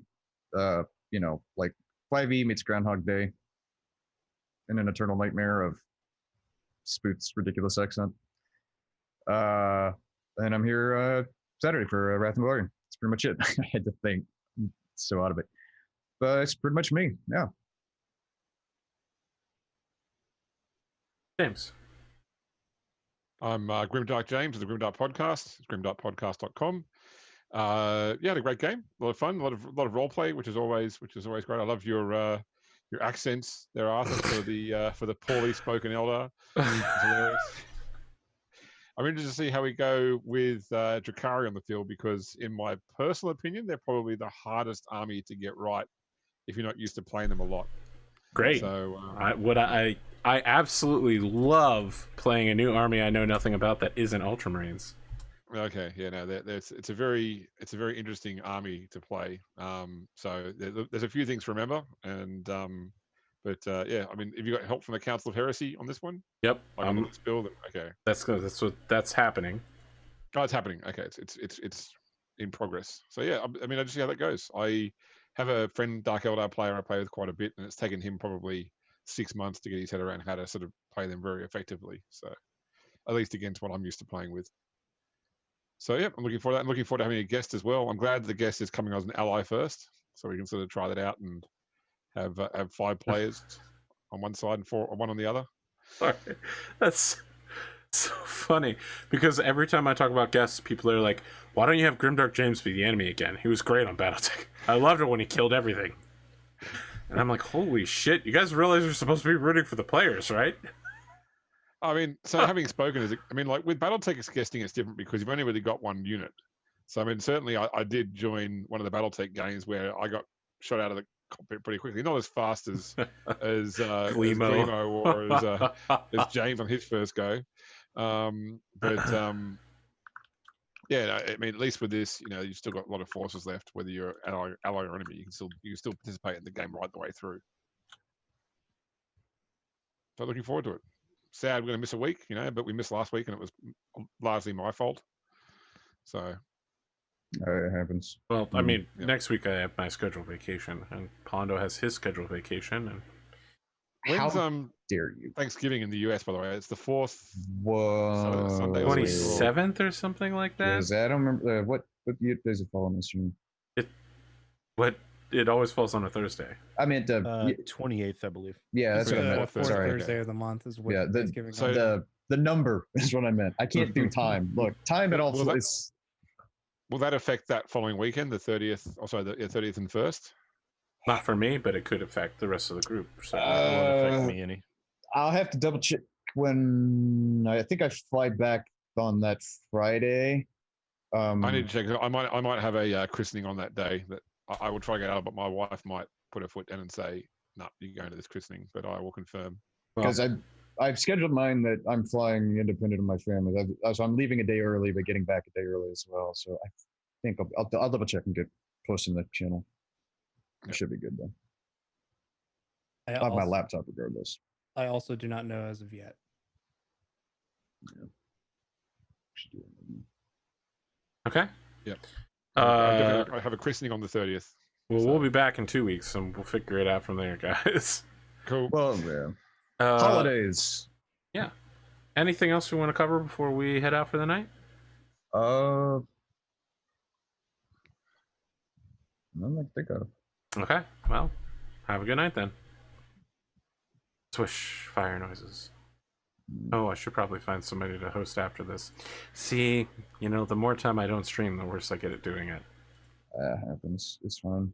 Speaker 2: Like 5e meets Groundhog Day in an eternal nightmare of Spoot's ridiculous accent. And I'm here Saturday for Wrath&Glory. That's pretty much it. I had to think. I'm so out of it. But it's pretty much me. Yeah.
Speaker 1: James.
Speaker 3: I'm Grimdark James of the Grimdark Podcast. It's grimdarkpodcast.com. Yeah, had a great game. A lot of fun. A lot of role play, which is always great. I love your accents there, Arthur, for the poorly spoken Eldar. It's hilarious. I'm interested to see how we go with Drakari on the field, because in my personal opinion, they're probably the hardest army to get right if you're not used to playing them a lot.
Speaker 1: Great.
Speaker 3: So
Speaker 1: I absolutely love playing a new army I know nothing about that isn't Ultramarines.
Speaker 3: Okay, yeah, no, it's a very interesting army to play. So there's a few things to remember, and yeah, I mean, have you got help from the Council of Heresy on this one?
Speaker 1: Yep.
Speaker 3: Like on this build? Okay.
Speaker 1: That's happening.
Speaker 3: Oh, it's happening. Okay, it's in progress. So yeah, I mean, I just see how that goes. I have a friend, Dark Eldar player, I play with quite a bit, and it's taken him probably 6 months to get his head around how to sort of play them very effectively. So at least against what I'm used to playing with. So yeah, I'm looking forward to that. I'm looking forward to having a guest as well. I'm glad the guest is coming as an ally first, so we can sort of try that out and have 5 players on one side and 1 on the other.
Speaker 1: That's so funny, because every time I talk about guests, people are like, "Why don't you have Grimdark James be the enemy again? He was great on BattleTech. I loved it when he killed everything." And I'm like, "Holy shit! You guys realize you're supposed to be rooting for the players, right?"
Speaker 3: I mean, so having spoken, like with BattleTech guesting, it's different because you've only really got one unit. So I mean, certainly I did join one of the BattleTech games where I got shot out of the cockpit pretty quickly. Not as fast as Glimo or as James on his first go, but yeah, I mean, at least with this, you've still got a lot of forces left. Whether you're ally or enemy, you can still participate in the game right the way through. So looking forward to it. Sad we're going to miss a week, but we missed last week and it was largely my fault. So
Speaker 2: It happens.
Speaker 1: Well, I mean, next week I have my scheduled vacation, and Pondo has his scheduled vacation. And
Speaker 3: when's
Speaker 2: How dare you?
Speaker 3: Thanksgiving in the US, by the way? It's the 4th.
Speaker 2: Whoa.
Speaker 3: Sunday,
Speaker 1: 27th or something like that.
Speaker 2: I don't remember what year does it fall on this year?
Speaker 1: It always falls on a Thursday.
Speaker 2: I meant
Speaker 5: 28th, I believe.
Speaker 2: yeah, that's what I
Speaker 3: Yeah,
Speaker 2: meant.
Speaker 4: Fourth
Speaker 2: Sorry.
Speaker 4: Thursday of the month is what
Speaker 2: Yeah,
Speaker 4: Thanksgiving is.
Speaker 2: the number is what I meant. I can't do time. Look, time at all.
Speaker 3: Will that affect that following weekend, the 30th? Oh, sorry, the 30th and 1st?
Speaker 1: Not for me, but it could affect the rest of the group. So
Speaker 5: It won't affect me any.
Speaker 2: I'll have to double check when I think I fly back on that Friday.
Speaker 3: I need to check. I might have a christening on that day that I will try to get out, but my wife might put her foot down and say, "No, you're going to this christening." But I will confirm.
Speaker 2: Because I've scheduled mine that I'm flying independent of my family. So I'm leaving a day early, but getting back a day early as well. So I think I'll double check and get posted in the channel. It should be good though. I'll have my laptop regardless.
Speaker 4: I also do not know as of yet.
Speaker 2: Yeah.
Speaker 1: okay.
Speaker 3: Yeah. I have a christening on the 30th.
Speaker 1: Well,
Speaker 3: So-
Speaker 1: we'll be back in 2 weeks, and we'll figure it out from there, guys.
Speaker 3: Cool.
Speaker 2: Well, yeah.
Speaker 1: Holidays.
Speaker 2: Holidays.
Speaker 1: Anything else we want to cover before we head out for the night?
Speaker 2: Nothing I can think of.
Speaker 1: Okay. Well, Have a good night then. Swish, fire noises. Oh, I should probably find somebody to host after this. See, the more time I don't stream, the worse I get at doing it.
Speaker 2: Happens. It's fine.